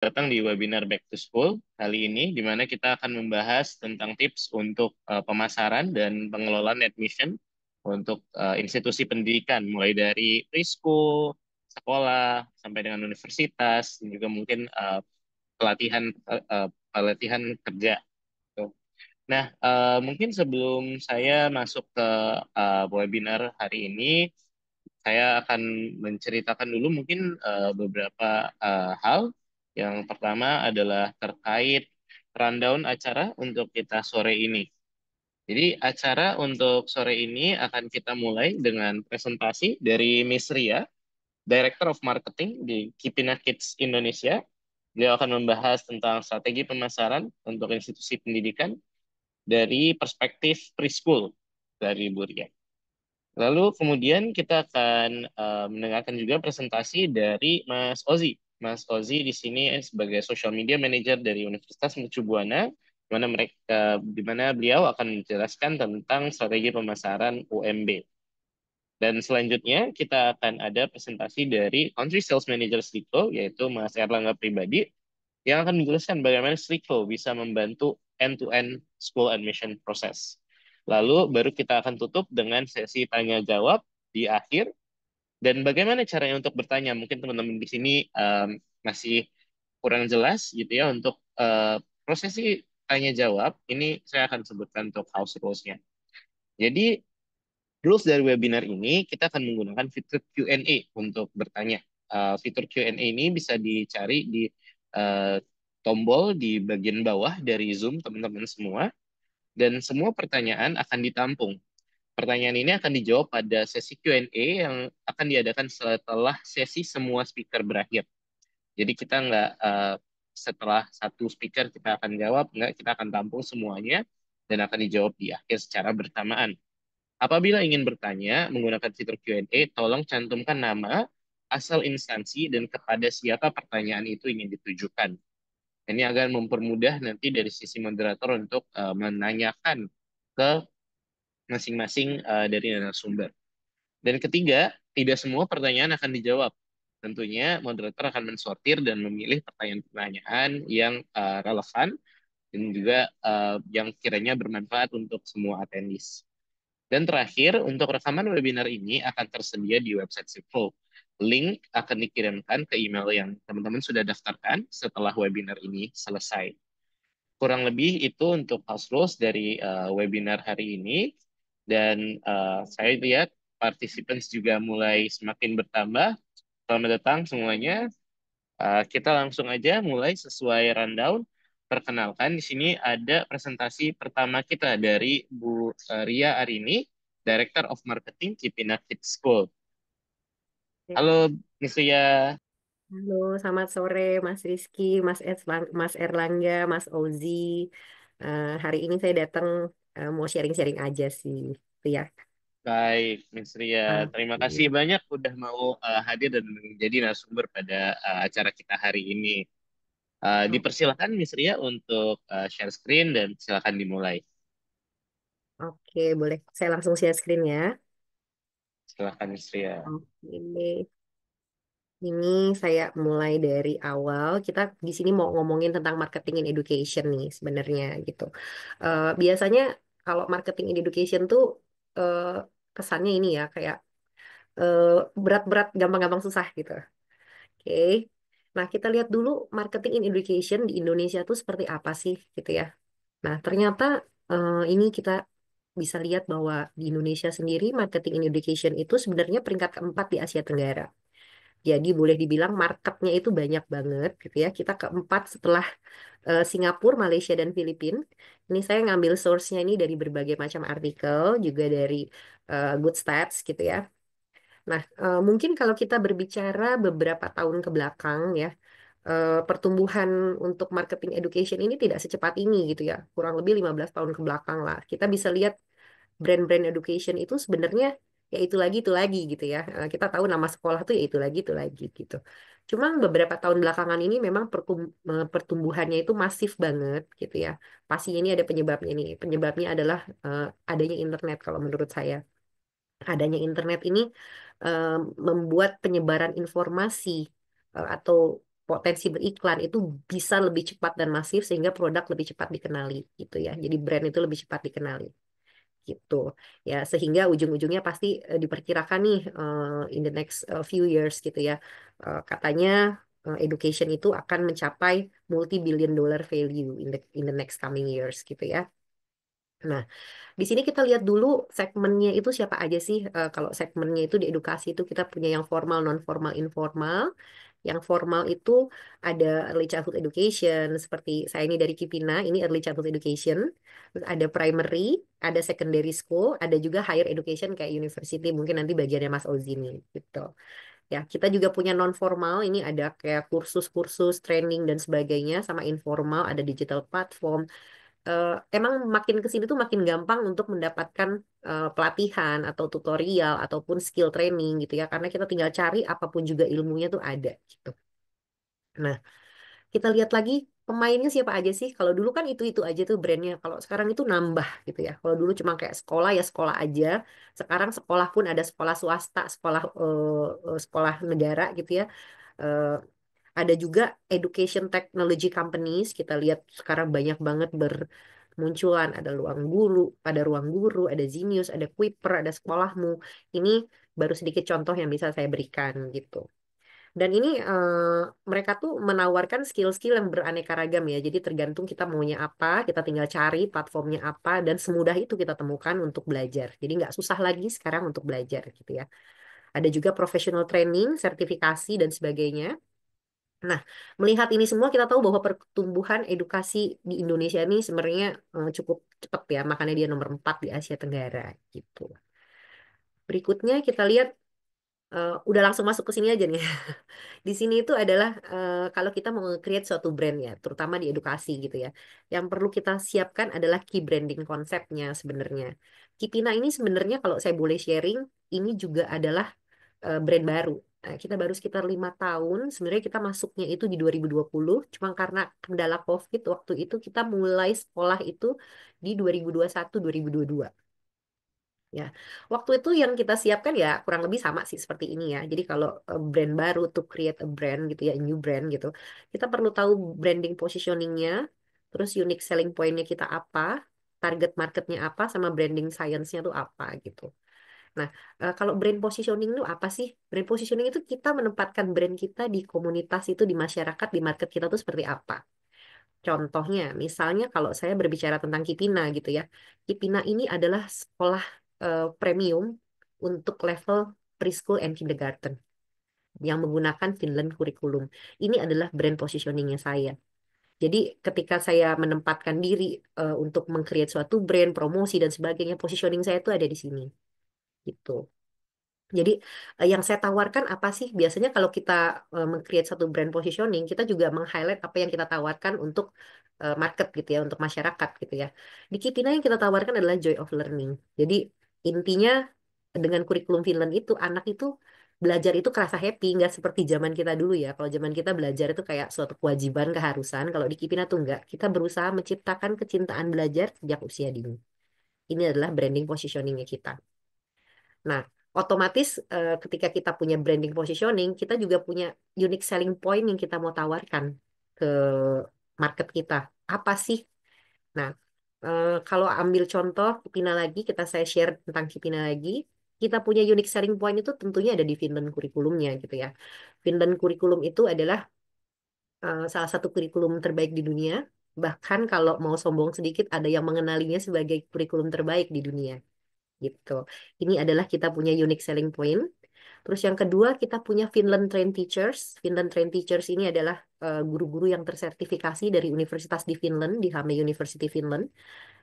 datang di webinar Back to School kali ini, di mana kita akan membahas tentang tips untuk pemasaran dan pengelolaan admission untuk institusi pendidikan, mulai dari preschool, sekolah, sampai dengan universitas, dan juga mungkin pelatihan pelatihan kerja. Gitu. Nah, mungkin sebelum saya masuk ke webinar hari ini, saya akan menceritakan dulu mungkin beberapa hal. Yang pertama adalah terkait rundown acara untuk kita sore ini. Jadi acara untuk sore ini akan kita mulai dengan presentasi dari Miss Ria, Director of Marketing di Kipina Kids Indonesia. Beliau akan membahas tentang strategi pemasaran untuk institusi pendidikan dari perspektif preschool dari Bu Ria. Lalu kemudian kita akan mendengarkan juga presentasi dari Mas Ozi. Mas Ozi di sini sebagai Social Media Manager dari Universitas Mercu Buana, di mana beliau akan menjelaskan tentang strategi pemasaran UMB. Dan selanjutnya kita akan ada presentasi dari Country Sales Manager Sliko, yaitu Mas Erlangga Pribadi, yang akan menjelaskan bagaimana Sliko bisa membantu end-to-end school admission process. Lalu baru kita akan tutup dengan sesi tanya jawab di akhir. Dan bagaimana caranya untuk bertanya? Mungkin teman-teman di sini masih kurang jelas gitu ya untuk prosesi tanya jawab. Ini saya akan sebutkan untuk house rules-nya. Jadi rules dari webinar ini kita akan menggunakan fitur Q&A untuk bertanya. Fitur Q&A ini bisa dicari di uh, tombol di bagian bawah dari Zoom teman-teman semua. Dan semua pertanyaan akan ditampung. Pertanyaan ini akan dijawab pada sesi Q&A yang akan diadakan setelah sesi semua speaker berakhir. Jadi kita nggak setelah satu speaker kita akan jawab, nggak, kita akan tampung semuanya dan akan dijawab di akhir secara bersamaan. Apabila ingin bertanya menggunakan fitur Q&A, tolong cantumkan nama, asal instansi, dan kepada siapa pertanyaan itu ingin ditujukan. Ini akan mempermudah nanti dari sisi moderator untuk menanyakan ke masing-masing dari narasumber. Dan ketiga, tidak semua pertanyaan akan dijawab. Tentunya moderator akan mensortir dan memilih pertanyaan-pertanyaan yang relevan dan juga yang kiranya bermanfaat untuk semua attendees. Dan terakhir, untuk rekaman webinar ini akan tersedia di website Sipho. Link akan dikirimkan ke email yang teman-teman sudah daftarkan setelah webinar ini selesai. Kurang lebih itu untuk house rules dari webinar hari ini. Dan saya lihat participants juga mulai semakin bertambah. Selamat datang semuanya. Kita langsung aja mulai sesuai rundown. Perkenalkan, di sini ada presentasi pertama kita dari Bu Ria Arini, Director of Marketing Cipinang Kids School. Halo, Miss Ria. Halo, selamat sore Mas Rizky, Mas Erlangga, Mas Ozi. Hari ini saya datang mau sharing-sharing aja sih, gitu ya. Baik, Miss Ria. Terima kasih Oke. banyak udah mau hadir dan menjadi narasumber pada acara kita hari ini. Dipersilakan Miss Ria untuk share screen dan silakan dimulai. Oke, boleh. Saya langsung share screen ya. Silakan Miss Ria. Oke. Ini saya mulai dari awal. Kita di sini mau ngomongin tentang marketing and education nih sebenarnya gitu. Biasanya kalau marketing and education tuh eh, kesannya ini ya kayak eh, berat-berat, gampang-gampang susah gitu. Oke. Nah, kita lihat dulu marketing in education di Indonesia tuh seperti apa sih gitu ya. Nah, ternyata ini kita bisa lihat bahwa di Indonesia sendiri marketing in education itu sebenarnya peringkat keempat di Asia Tenggara. Jadi boleh dibilang marketnya itu banyak banget gitu ya. Kita keempat setelah Singapura, Malaysia, dan Filipina. Ini saya ngambil source-nya ini dari berbagai macam artikel, juga dari Good Stats gitu ya. Nah, mungkin kalau kita berbicara beberapa tahun ke belakang ya, pertumbuhan untuk marketing education ini tidak secepat ini gitu ya. Kurang lebih 15 tahun ke belakang lah. Kita bisa lihat brand-brand education itu sebenarnya ya itu lagi gitu ya. Kita tahu nama sekolah tuh ya itu lagi gitu. Cuma beberapa tahun belakangan ini memang pertumbuhannya itu masif banget gitu ya. Pastinya ini ada penyebabnya nih. Penyebabnya adalah adanya internet kalau menurut saya. Adanya internet ini eh, membuat penyebaran informasi atau potensi beriklan itu bisa lebih cepat dan masif sehingga produk lebih cepat dikenali gitu ya. Jadi brand itu lebih cepat dikenali gitu ya, sehingga ujung-ujungnya pasti diperkirakan nih in the next few years gitu ya. Katanya education itu akan mencapai multi billion dollar value in the next coming years gitu ya. Nah, di sini kita lihat dulu segmennya itu siapa aja sih. Kalau segmennya itu di edukasi itu kita punya yang formal, non formal, informal. Yang formal itu ada early childhood education, seperti saya ini dari Kipina, ini early childhood education. Terus ada primary, ada secondary school, ada juga higher education kayak university, mungkin nanti bagiannya Mas Ozi nih, gitu. Ya, kita juga punya non formal, ini ada kayak kursus-kursus, training dan sebagainya, sama informal ada digital platform. Emang makin ke sini tuh makin gampang untuk mendapatkan pelatihan atau tutorial ataupun skill training gitu ya, karena kita tinggal cari apapun juga ilmunya tuh ada gitu. Nah, kita lihat lagi pemainnya siapa aja sih. Kalau dulu kan itu aja tuh brandnya. Kalau sekarang itu nambah gitu ya. Kalau dulu cuma kayak sekolah ya sekolah aja. Sekarang sekolah pun ada sekolah swasta, sekolah negara gitu ya. Eh, ada juga education technology companies. Kita lihat sekarang banyak banget bermunculan. Ada ruang guru, ada Zenius, ada Kuiper, ada sekolahmu. Ini baru sedikit contoh yang bisa saya berikan gitu. Dan ini mereka tuh menawarkan skill-skill yang beraneka ragam ya. Jadi tergantung kita maunya apa, kita tinggal cari platformnya apa, dan semudah itu kita temukan untuk belajar. Jadi nggak susah lagi sekarang untuk belajar gitu ya. Ada juga professional training, sertifikasi, dan sebagainya. Nah, melihat ini semua kita tahu bahwa pertumbuhan edukasi di Indonesia ini sebenarnya cukup cepat ya. Makanya dia nomor 4 di Asia Tenggara gitu. Berikutnya kita lihat, udah langsung masuk ke sini aja nih. Di sini itu adalah kalau kita mau create suatu brand ya, terutama di edukasi gitu ya. Yang perlu kita siapkan adalah key branding konsepnya sebenarnya. Kipina ini sebenarnya kalau saya boleh sharing, ini juga adalah brand baru. Kita baru sekitar 5 tahun, sebenarnya kita masuknya itu di 2020, cuma karena kendala COVID waktu itu kita mulai sekolah itu di 2021, 2022. Ya, waktu itu yang kita siapkan ya kurang lebih sama sih seperti ini ya. Jadi kalau brand baru to create a brand gitu ya, a new brand gitu, kita perlu tahu branding positioningnya, terus unique selling pointnya kita apa, target marketnya apa, sama branding science-nya tuh apa gitu. Nah, kalau brand positioning itu apa sih? Brand positioning itu kita menempatkan brand kita di komunitas itu, di masyarakat, di market kita tuh seperti apa. Contohnya, misalnya kalau saya berbicara tentang Kipina gitu ya. Kipina ini adalah sekolah premium untuk level preschool and kindergarten yang menggunakan Finland curriculum. Ini adalah brand positioningnya saya. Jadi ketika saya menempatkan diri untuk meng-create suatu brand, promosi dan sebagainya, positioning saya itu ada di sini. Gitu. Jadi yang saya tawarkan apa sih? Biasanya kalau kita meng-create satu brand positioning, kita juga meng-highlight apa yang kita tawarkan untuk market gitu ya, untuk masyarakat gitu ya. Di Kipina yang kita tawarkan adalah joy of learning. Jadi intinya dengan kurikulum Finland itu, anak itu belajar itu kerasa happy, nggak seperti zaman kita dulu ya. Kalau zaman kita belajar itu kayak suatu kewajiban, keharusan. Kalau di Kipina tuh enggak. Kita berusaha menciptakan kecintaan belajar sejak usia dini. Ini adalah branding positioningnya kita. Nah, otomatis ketika kita punya branding positioning, kita juga punya unique selling point yang kita mau tawarkan ke market kita. Apa sih? Nah, kalau ambil contoh Kipina lagi, saya share tentang Kipina lagi. Kita punya unique selling point itu tentunya ada di Finland kurikulumnya gitu ya. Finland kurikulum itu adalah salah satu kurikulum terbaik di dunia. Bahkan kalau mau sombong sedikit, ada yang mengenalinya sebagai kurikulum terbaik di dunia gitu. Ini adalah kita punya unique selling point. Terus yang kedua kita punya Finland Trained Teachers. Finland Trained Teachers ini adalah guru-guru yang tersertifikasi dari universitas di Finland, di Hame University Finland.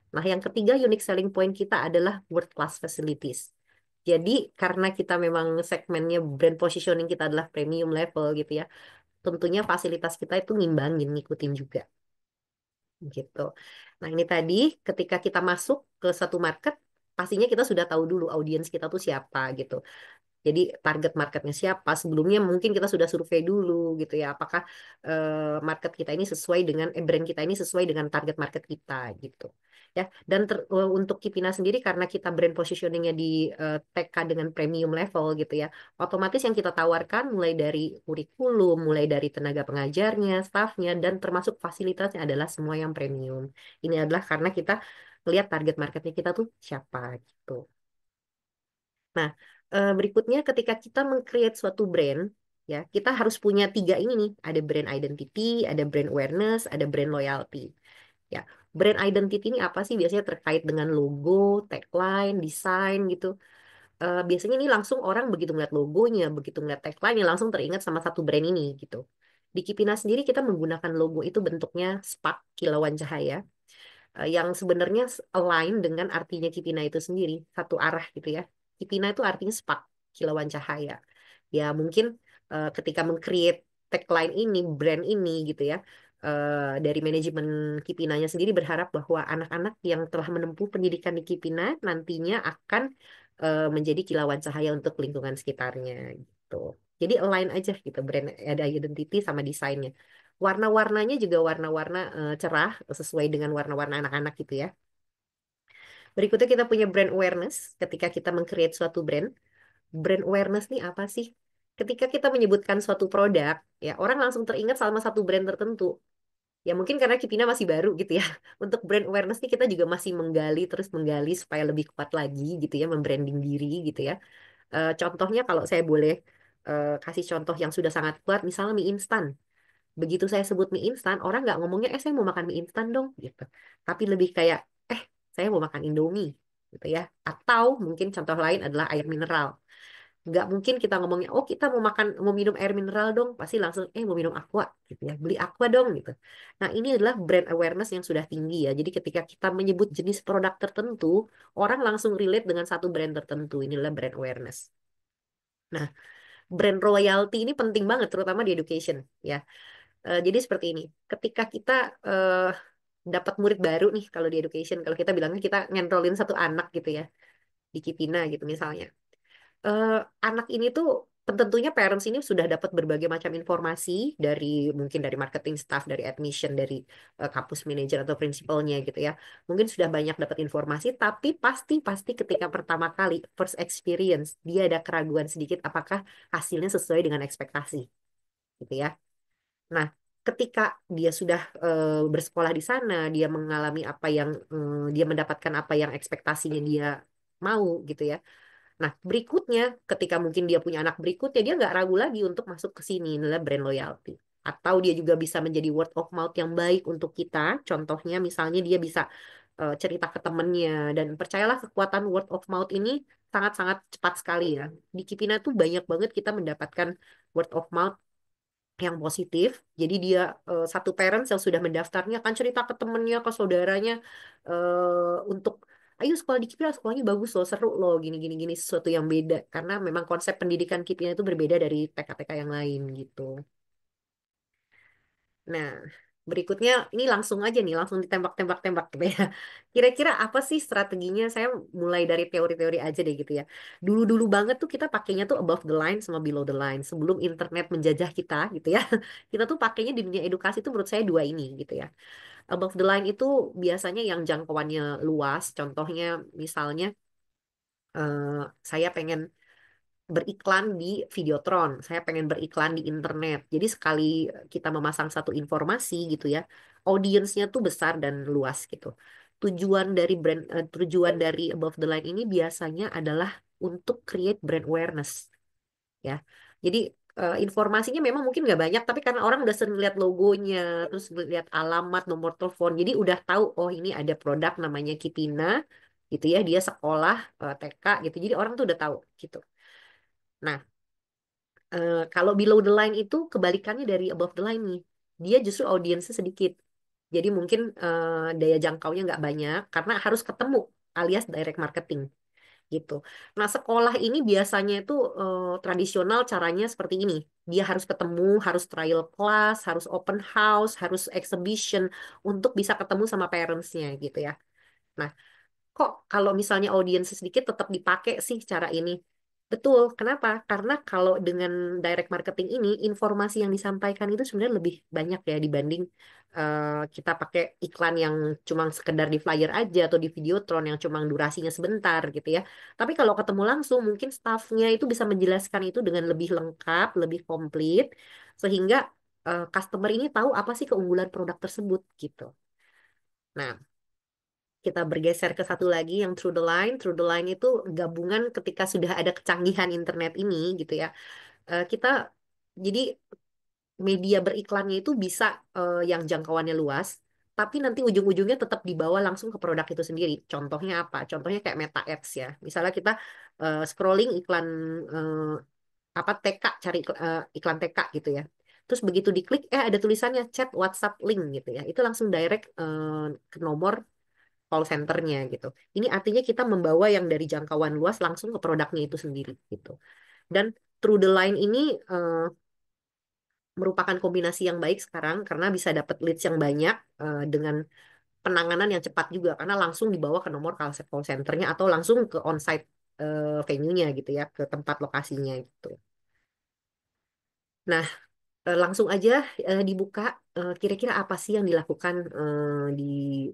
Nah, yang ketiga unique selling point kita adalah world class facilities. Jadi karena kita memang segmennya brand positioning kita adalah premium level gitu ya, tentunya fasilitas kita itu ngimbangin, ngikutin juga gitu. Nah, ini tadi ketika kita masuk ke satu market, pastinya kita sudah tahu dulu audiens kita tuh siapa gitu. Jadi target marketnya siapa? Sebelumnya mungkin kita sudah survei dulu gitu ya. Apakah market kita ini sesuai dengan brand kita ini sesuai dengan target market kita gitu. Ya, dan untuk Kipina sendiri karena kita brand positioningnya di TK dengan premium level gitu ya, otomatis yang kita tawarkan mulai dari kurikulum, mulai dari tenaga pengajarnya, stafnya, dan termasuk fasilitasnya adalah semua yang premium. Ini adalah karena kita lihat target marketnya kita tuh siapa gitu. Nah, berikutnya ketika kita meng-create suatu brand, ya kita harus punya tiga ini nih, ada brand identity, ada brand awareness, ada brand loyalty. Ya, brand identity ini apa sih? Biasanya terkait dengan logo, tagline, desain gitu. Biasanya ini langsung orang begitu ngeliat logonya, begitu ngeliat tagline, langsung teringat sama satu brand ini gitu. Di Kipina sendiri kita menggunakan logo itu bentuknya spark kilauan cahaya yang sebenarnya align dengan artinya Kipina itu sendiri, satu arah gitu ya. Kipina itu artinya spark, kilauan cahaya. Ya mungkin ketika meng-create tagline ini, brand ini gitu ya, dari manajemen Kipinanya sendiri berharap bahwa anak-anak yang telah menempuh pendidikan di Kipina nantinya akan menjadi kilauan cahaya untuk lingkungan sekitarnya gitu. Jadi align aja gitu brand ada identity sama desainnya. Warna-warnanya juga warna-warna cerah sesuai dengan warna-warna anak-anak gitu ya. Berikutnya kita punya brand awareness. Ketika kita meng-create suatu brand, brand awareness nih apa sih? Ketika kita menyebutkan suatu produk, ya orang langsung teringat sama satu brand tertentu. Ya mungkin karena Kipina masih baru gitu ya. Untuk brand awareness nih kita juga masih menggali terus menggali supaya lebih kuat lagi gitu ya, membranding diri gitu ya. Contohnya kalau saya boleh kasih contoh yang sudah sangat kuat, misalnya mie instan. Begitu saya sebut mie instan, orang nggak ngomongnya, saya mau makan mie instan dong, gitu. Tapi lebih kayak, saya mau makan Indomie, gitu ya. Atau mungkin contoh lain adalah air mineral. Nggak mungkin kita ngomongnya, oh kita mau minum air mineral dong, pasti langsung, mau minum aqua, gitu ya. Beli aqua dong, gitu. Nah ini adalah brand awareness yang sudah tinggi ya. Jadi ketika kita menyebut jenis produk tertentu, orang langsung relate dengan satu brand tertentu. Inilah brand awareness. Nah, brand royalty ini penting banget, terutama di education, ya. Jadi seperti ini, ketika kita eh, dapat murid baru nih kalau di education, kalau kita bilangnya kita ngentrolin satu anak gitu ya di Kipina gitu misalnya. Eh, Anak ini tuh tentunya parents ini sudah dapat berbagai macam informasi dari mungkin dari marketing staff, dari admission, dari kampus manager atau principalnya gitu ya. Mungkin sudah banyak dapat informasi, tapi pasti ketika pertama kali first experience dia ada keraguan sedikit apakah hasilnya sesuai dengan ekspektasi gitu ya. Nah, ketika dia sudah bersekolah di sana, dia mengalami apa yang dia mendapatkan apa yang ekspektasinya dia mau gitu ya. Nah, berikutnya ketika mungkin dia punya anak berikutnya, dia nggak ragu lagi untuk masuk ke sini, adalah brand loyalty. Atau dia juga bisa menjadi word of mouth yang baik untuk kita. Contohnya misalnya dia bisa cerita ke temennya dan percayalah kekuatan word of mouth ini sangat-sangat cepat sekali ya. Di Kipina tuh banyak banget kita mendapatkan word of mouth yang positif. Jadi dia satu parents yang sudah mendaftarnya akan cerita ke temennya, ke saudaranya untuk ayo sekolah di Kipia, sekolahnya bagus loh, seru loh, gini gini gini sesuatu yang beda karena memang konsep pendidikan Kipia itu berbeda dari TK-TK yang lain gitu. Nah, berikutnya ini langsung aja nih, langsung ditembak-tembak-tembak gitu ya. Kira-kira apa sih strateginya? Saya mulai dari teori-teori aja deh gitu ya. Dulu-dulu banget tuh kita pakainya tuh above the line sama below the line. Sebelum internet menjajah kita gitu ya. Kita tuh pakainya di dunia edukasi tuh menurut saya dua ini gitu ya. Above the line itu biasanya yang jangkauannya luas. Contohnya misalnya eh, saya pengen beriklan di Videotron, saya pengen beriklan di internet. Jadi sekali kita memasang satu informasi gitu ya, audiensnya tuh besar dan luas gitu. Tujuan dari Above the Line ini biasanya adalah untuk create brand awareness ya. Jadi informasinya memang mungkin nggak banyak, tapi karena orang udah sering lihat logonya, terus lihat alamat, nomor telepon, jadi udah tahu oh ini ada produk namanya Kipina gitu ya, dia sekolah TK gitu. Jadi orang tuh udah tahu gitu. Nah, kalau below the line itu kebalikannya dari above the line nih. Dia justru audiensnya sedikit. Jadi mungkin daya jangkaunya nggak banyak karena harus ketemu alias direct marketing gitu. Nah, sekolah ini biasanya itu tradisional caranya seperti ini. Dia harus ketemu, harus trial class, harus open house, harus exhibition untuk bisa ketemu sama parents-nya gitu ya. Nah, kok kalau misalnya audiens sedikit tetap dipakai sih cara ini? Betul. Kenapa? Karena kalau dengan direct marketing ini, informasi yang disampaikan itu sebenarnya lebih banyak ya dibanding kita pakai iklan yang cuma sekedar di flyer aja atau di Videotron yang cuma durasinya sebentar gitu ya. Tapi kalau ketemu langsung, mungkin staffnya itu bisa menjelaskan itu dengan lebih lengkap, lebih komplit, sehingga customer ini tahu apa sih keunggulan produk tersebut gitu. Nah, kita bergeser ke satu lagi yang Through the Line. Through the Line itu gabungan ketika sudah ada kecanggihan internet ini gitu ya. Kita jadi media beriklannya itu bisa yang jangkauannya luas, tapi nanti ujung-ujungnya tetap dibawa langsung ke produk itu sendiri. Contohnya apa? Contohnya kayak Meta Ads ya. Misalnya kita scrolling iklan eh, apa TK, cari iklan TK gitu ya. Terus begitu diklik, ada tulisannya chat WhatsApp link gitu ya. Itu langsung direct ke nomor call centernya gitu. Ini artinya kita membawa yang dari jangkauan luas langsung ke produknya itu sendiri gitu. Dan Through the Line ini merupakan kombinasi yang baik sekarang karena bisa dapat leads yang banyak dengan penanganan yang cepat juga karena langsung dibawa ke nomor call centernya atau langsung ke onsite venue-nya gitu ya, ke tempat lokasinya gitu. Nah, langsung aja dibuka kira-kira apa sih yang dilakukan di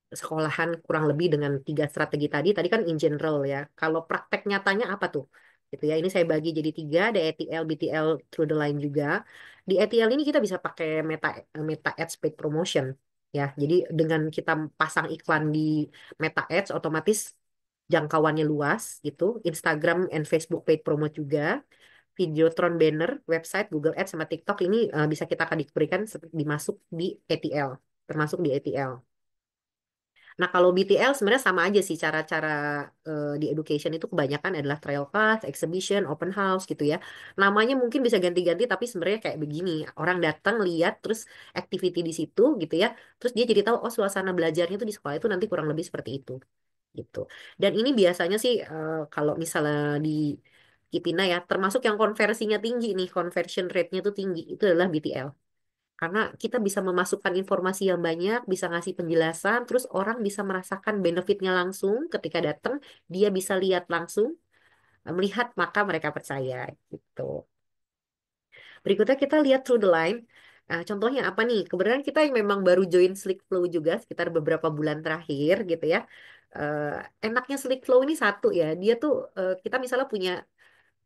sekolahan kurang lebih dengan tiga strategi tadi. Tadi kan in general ya. Kalau praktek nyatanya apa tuh? Gitu ya. Ini saya bagi jadi tiga, ada ETL, BTL, Through the Line juga. Di ETL ini kita bisa pakai Meta Ads Paid Promotion ya. Jadi dengan kita pasang iklan di Meta Ads otomatis jangkauannya luas gitu. Instagram and Facebook paid promote juga. Videotron banner, website, Google Ads sama TikTok ini bisa kita kategorikan dimasuk di ETL, termasuk di ETL. Nah, kalau BTL sebenarnya sama aja sih cara-cara di education itu kebanyakan adalah trial class, exhibition, open house gitu ya. Namanya mungkin bisa ganti-ganti tapi sebenarnya kayak begini. Orang datang lihat terus activity di situ gitu ya. Terus dia jadi tahu oh suasana belajarnya tuh di sekolah itu nanti kurang lebih seperti itu gitu. Dan ini biasanya sih kalau misalnya di Kipina ya, termasuk yang konversinya tinggi nih, conversion rate-nya tuh tinggi, itu adalah BTL. Karena kita bisa memasukkan informasi yang banyak, bisa ngasih penjelasan, terus orang bisa merasakan benefitnya langsung ketika datang, dia bisa lihat langsung, melihat maka mereka percaya gitu. Berikutnya kita lihat Through the Line. Contohnya apa nih? Kebetulan kita yang memang baru join Slick Flow juga sekitar beberapa bulan terakhir gitu ya. Eh, Enaknya Slick Flow ini satu ya, dia tuh kita misalnya punya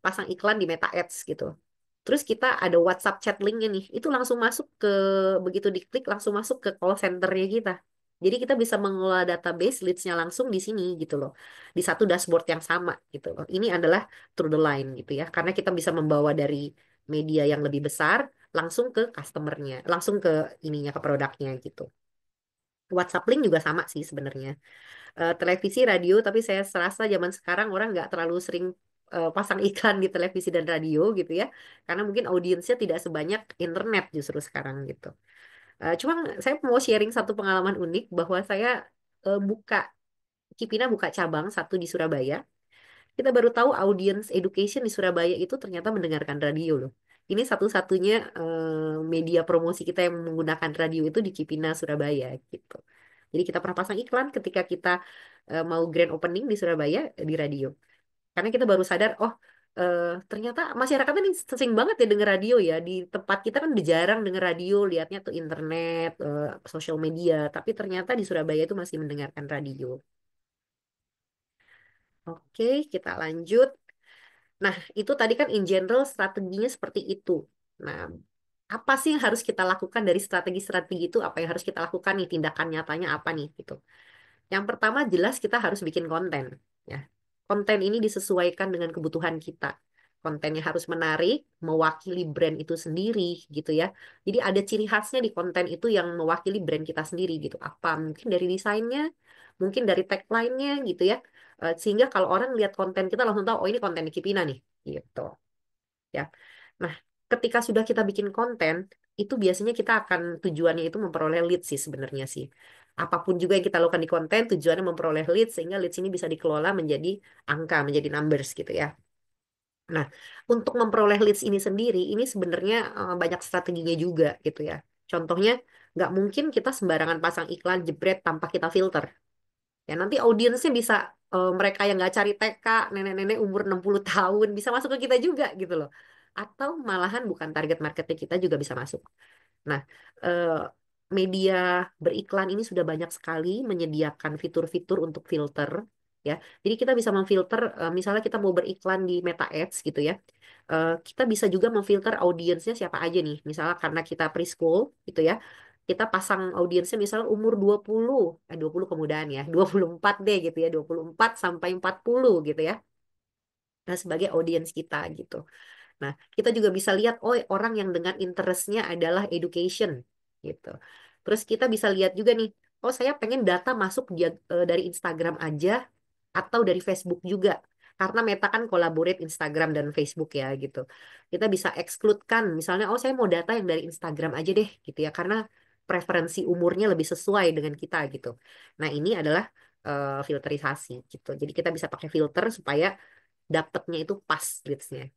pasang iklan di Meta Ads gitu. Terus kita ada WhatsApp chat linknya nih, itu langsung masuk ke begitu diklik langsung masuk ke call centernya kita. Jadi kita bisa mengelola database leads-nya langsung di sini gitu loh, di satu dashboard yang sama gitu loh. Ini adalah Through the Line gitu ya, karena kita bisa membawa dari media yang lebih besar langsung ke customernya, langsung ke ininya ke produknya gitu. WhatsApp link juga sama sih sebenarnya. Televisi, radio, tapi saya serasa zaman sekarang orang nggak terlalu sering pasang iklan di televisi dan radio gitu ya, karena mungkin audiensnya tidak sebanyak internet justru sekarang gitu. Cuma saya mau sharing satu pengalaman unik bahwa saya buka Kipina buka cabang satu di Surabaya. Kita baru tahu audiens education di Surabaya itu ternyata mendengarkan radio loh. Ini satu-satunya media promosi kita yang menggunakan radio itu di Cipina, Surabaya gitu. Jadi kita pernah pasang iklan ketika kita mau grand opening di Surabaya di radio. Karena kita baru sadar, oh ternyata masyarakat ini sering banget ya denger radio ya. Di tempat kita kan udah jarang denger radio, lihatnya tuh internet, sosial media. Tapi ternyata di Surabaya itu masih mendengarkan radio. Oke, kita lanjut. Nah, itu tadi kan in general strateginya seperti itu. Nah, apa sih yang harus kita lakukan dari strategi-strategi itu? Apa yang harus kita lakukan nih? Tindakan nyatanya apa nih? Gitu. Yang pertama jelas kita harus bikin konten. Ya, konten ini disesuaikan dengan kebutuhan kita. Kontennya harus menarik, mewakili brand itu sendiri, gitu ya. Jadi ada ciri khasnya di konten itu yang mewakili brand kita sendiri, gitu. Apa? Mungkin dari desainnya, mungkin dari tagline-nya, gitu ya. Sehingga kalau orang lihat konten kita langsung tahu, oh ini konten Kipina nih, gitu. Ya. Nah, ketika sudah kita bikin konten, itu biasanya kita akan tujuannya itu memperoleh lead sih sebenarnya sih. Apapun juga yang kita lakukan di konten, tujuannya memperoleh lead sehingga leads ini bisa dikelola menjadi angka, menjadi numbers gitu ya. Nah, untuk memperoleh leads ini sendiri, ini sebenarnya banyak strateginya juga gitu ya. Contohnya, nggak mungkin kita sembarangan pasang iklan jebret tanpa kita filter Ya, nanti audiensnya bisa mereka yang nggak cari TK, nenek-nenek umur 60 tahun bisa masuk ke kita juga gitu loh. Atau malahan bukan target marketnya kita juga bisa masuk. Nah, eh, media beriklan ini sudah banyak sekali menyediakan fitur-fitur untuk filter ya. Jadi kita bisa memfilter misalnya kita mau beriklan di Meta Ads gitu ya. Kita bisa juga memfilter audiensnya siapa aja nih. Misalnya karena kita preschool gitu ya. Kita pasang audiensnya misalnya umur 20 kemudahan ya, 24 deh gitu ya, 24 sampai 40 gitu ya. Nah, sebagai audiens kita gitu. Nah, kita juga bisa lihat, oh orang yang dengan interestnya adalah education, gitu. Terus kita bisa lihat juga nih, oh saya pengen data masuk dari Instagram aja atau dari Facebook juga. Karena Meta kan collaborate Instagram dan Facebook ya gitu. Kita bisa exclude-kan, misalnya, oh saya mau data yang dari Instagram aja deh gitu ya, karena preferensi umurnya lebih sesuai dengan kita gitu. Nah, ini adalah filterisasi gitu. Jadi kita bisa pakai filter supaya dapatnya itu pas leads-nya.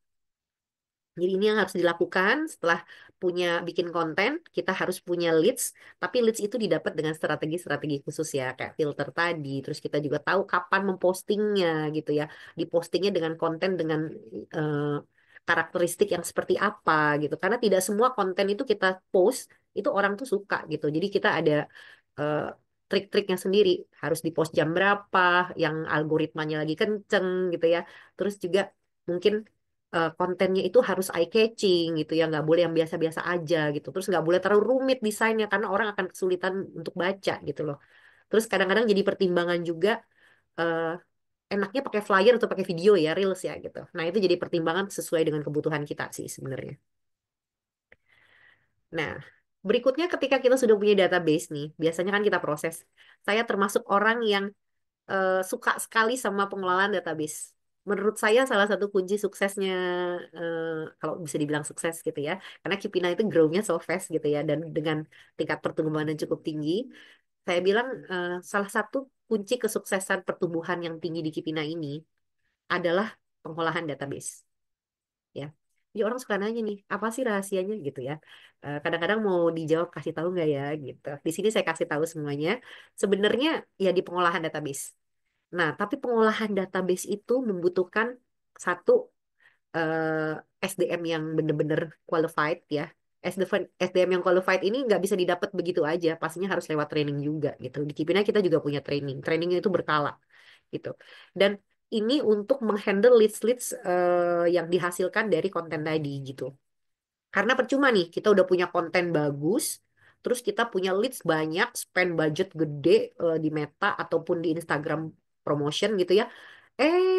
Jadi ini yang harus dilakukan setelah punya bikin konten, kita harus punya leads, tapi leads itu didapat dengan strategi-strategi khusus ya, kayak filter tadi. Terus kita juga tahu kapan mempostingnya gitu ya. Dipostingnya dengan konten dengan eh, karakteristik yang seperti apa gitu. Karena tidak semua konten itu kita post, itu orang tuh suka gitu. Jadi kita ada eh, trik-triknya sendiri. Harus dipost jam berapa, yang algoritmanya lagi kenceng gitu ya. Terus juga mungkin kontennya itu harus eye catching gitu ya, nggak boleh yang biasa-biasa aja gitu, terus nggak boleh terlalu rumit desainnya karena orang akan kesulitan untuk baca gitu loh. Terus kadang-kadang jadi pertimbangan juga eh, enaknya pakai flyer atau pakai video ya, reels ya gitu. Nah itu jadi pertimbangan sesuai dengan kebutuhan kita sih sebenarnya. Nah, berikutnya ketika kita sudah punya database nih, biasanya kan kita proses. Saya termasuk orang yang suka sekali sama pengelolaan database. Menurut saya salah satu kunci suksesnya, eh, kalau bisa dibilang sukses gitu ya, karena Kipina itu grow-nya so fast gitu ya, dan dengan tingkat pertumbuhan yang cukup tinggi, saya bilang salah satu kunci kesuksesan pertumbuhan yang tinggi di Kipina ini adalah pengolahan database. Ya, jadi orang suka nanya nih, apa sih rahasianya gitu ya? Kadang-kadang mau dijawab kasih tahu nggak ya gitu. Di sini saya kasih tahu semuanya. Sebenarnya ya di pengolahan database. Nah, tapi pengolahan database itu membutuhkan satu SDM yang benar-benar qualified ya. SDM yang qualified ini nggak bisa didapat begitu aja, pastinya harus lewat training juga gitu. Di Kipina kita juga punya training, trainingnya itu berkala gitu. Dan ini untuk menghandle leads-leads yang dihasilkan dari konten tadi gitu. Karena percuma nih, kita udah punya konten bagus, terus kita punya leads banyak, spend budget gede di Meta ataupun di Instagram promotion gitu ya.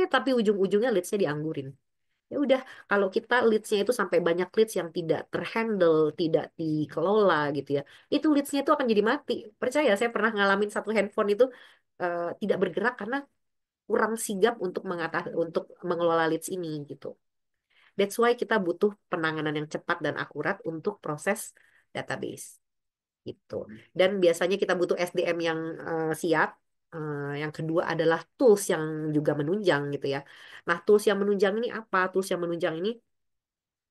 Tapi ujung-ujungnya leadsnya dianggurin. Ya udah, kalau kita leadsnya itu sampai banyak leads yang tidak terhandle, tidak dikelola gitu ya, itu leadsnya itu akan jadi mati. Percaya, saya pernah ngalamin satu handphone itu tidak bergerak karena kurang sigap untuk untuk mengelola leads ini gitu. That's why kita butuh penanganan yang cepat dan akurat untuk proses database gitu. Dan biasanya kita butuh SDM yang siap. Yang kedua adalah tools yang juga menunjang gitu ya. Nah, tools yang menunjang ini apa? Tools yang menunjang ini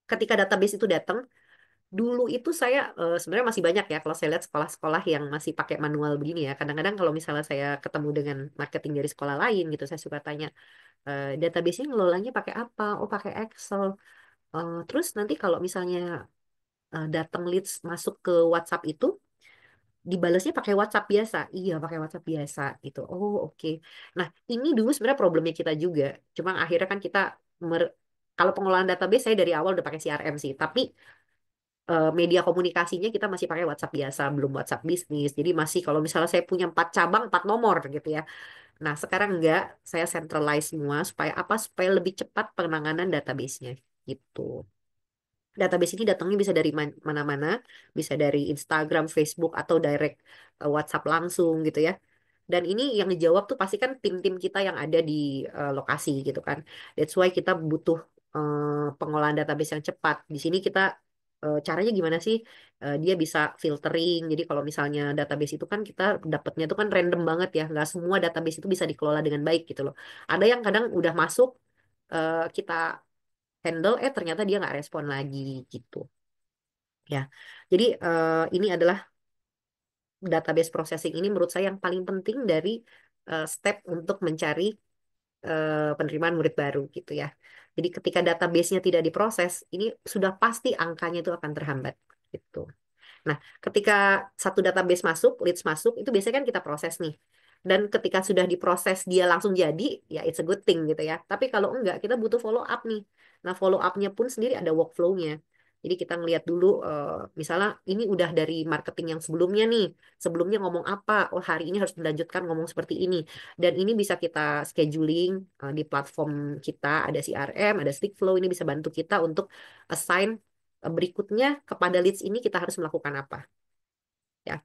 ketika database itu datang, dulu itu saya sebenarnya masih banyak ya kalau saya lihat sekolah-sekolah yang masih pakai manual begini ya. Kadang-kadang kalau misalnya saya ketemu dengan marketing dari sekolah lain gitu, saya suka tanya, database-nya ngelolanya pakai apa? Oh, pakai Excel. Terus nanti kalau misalnya datang leads masuk ke WhatsApp itu dibalasnya pakai WhatsApp biasa. Iya, pakai WhatsApp biasa gitu. Oh, oke. Nah, ini dulu sebenarnya problemnya kita juga. Cuma akhirnya kan kita kalau pengelolaan database saya dari awal udah pakai CRM sih, tapi media komunikasinya kita masih pakai WhatsApp biasa, belum WhatsApp bisnis. Jadi masih kalau misalnya saya punya 4 cabang, 4 nomor gitu ya. Nah, sekarang enggak, saya centralize semua supaya apa? Supaya lebih cepat penanganan database-nya gitu. Database ini datangnya bisa dari mana-mana, bisa dari Instagram, Facebook, atau direct WhatsApp langsung gitu ya. Dan ini yang dijawab tuh pasti kan tim-tim kita yang ada di lokasi gitu kan. That's why kita butuh pengolahan database yang cepat. Di sini kita caranya gimana sih? Dia bisa filtering. Jadi kalau misalnya database itu kan kita dapatnya itu kan random banget ya. Nggak semua database itu bisa dikelola dengan baik gitu loh. Ada yang kadang udah masuk kita handle, ternyata dia nggak respon lagi gitu ya. Jadi ini adalah database processing ini menurut saya yang paling penting dari step untuk mencari penerimaan murid baru gitu ya. Jadi ketika database-nya tidak diproses, ini sudah pasti angkanya itu akan terhambat gitu. Nah, ketika satu database masuk, leads masuk, itu biasanya kan kita proses nih. Dan ketika sudah diproses, dia langsung jadi, ya it's a good thing gitu ya. Tapi kalau enggak, kita butuh follow up nih. Nah, follow up-nya pun sendiri ada workflow-nya. Jadi kita ngelihat dulu, misalnya ini udah dari marketing yang sebelumnya nih. Sebelumnya ngomong apa? Oh, hari ini harus dilanjutkan ngomong seperti ini. Dan ini bisa kita scheduling di platform kita. Ada CRM, ada Stickflow. Ini bisa bantu kita untuk assign berikutnya kepada leads ini kita harus melakukan apa ya.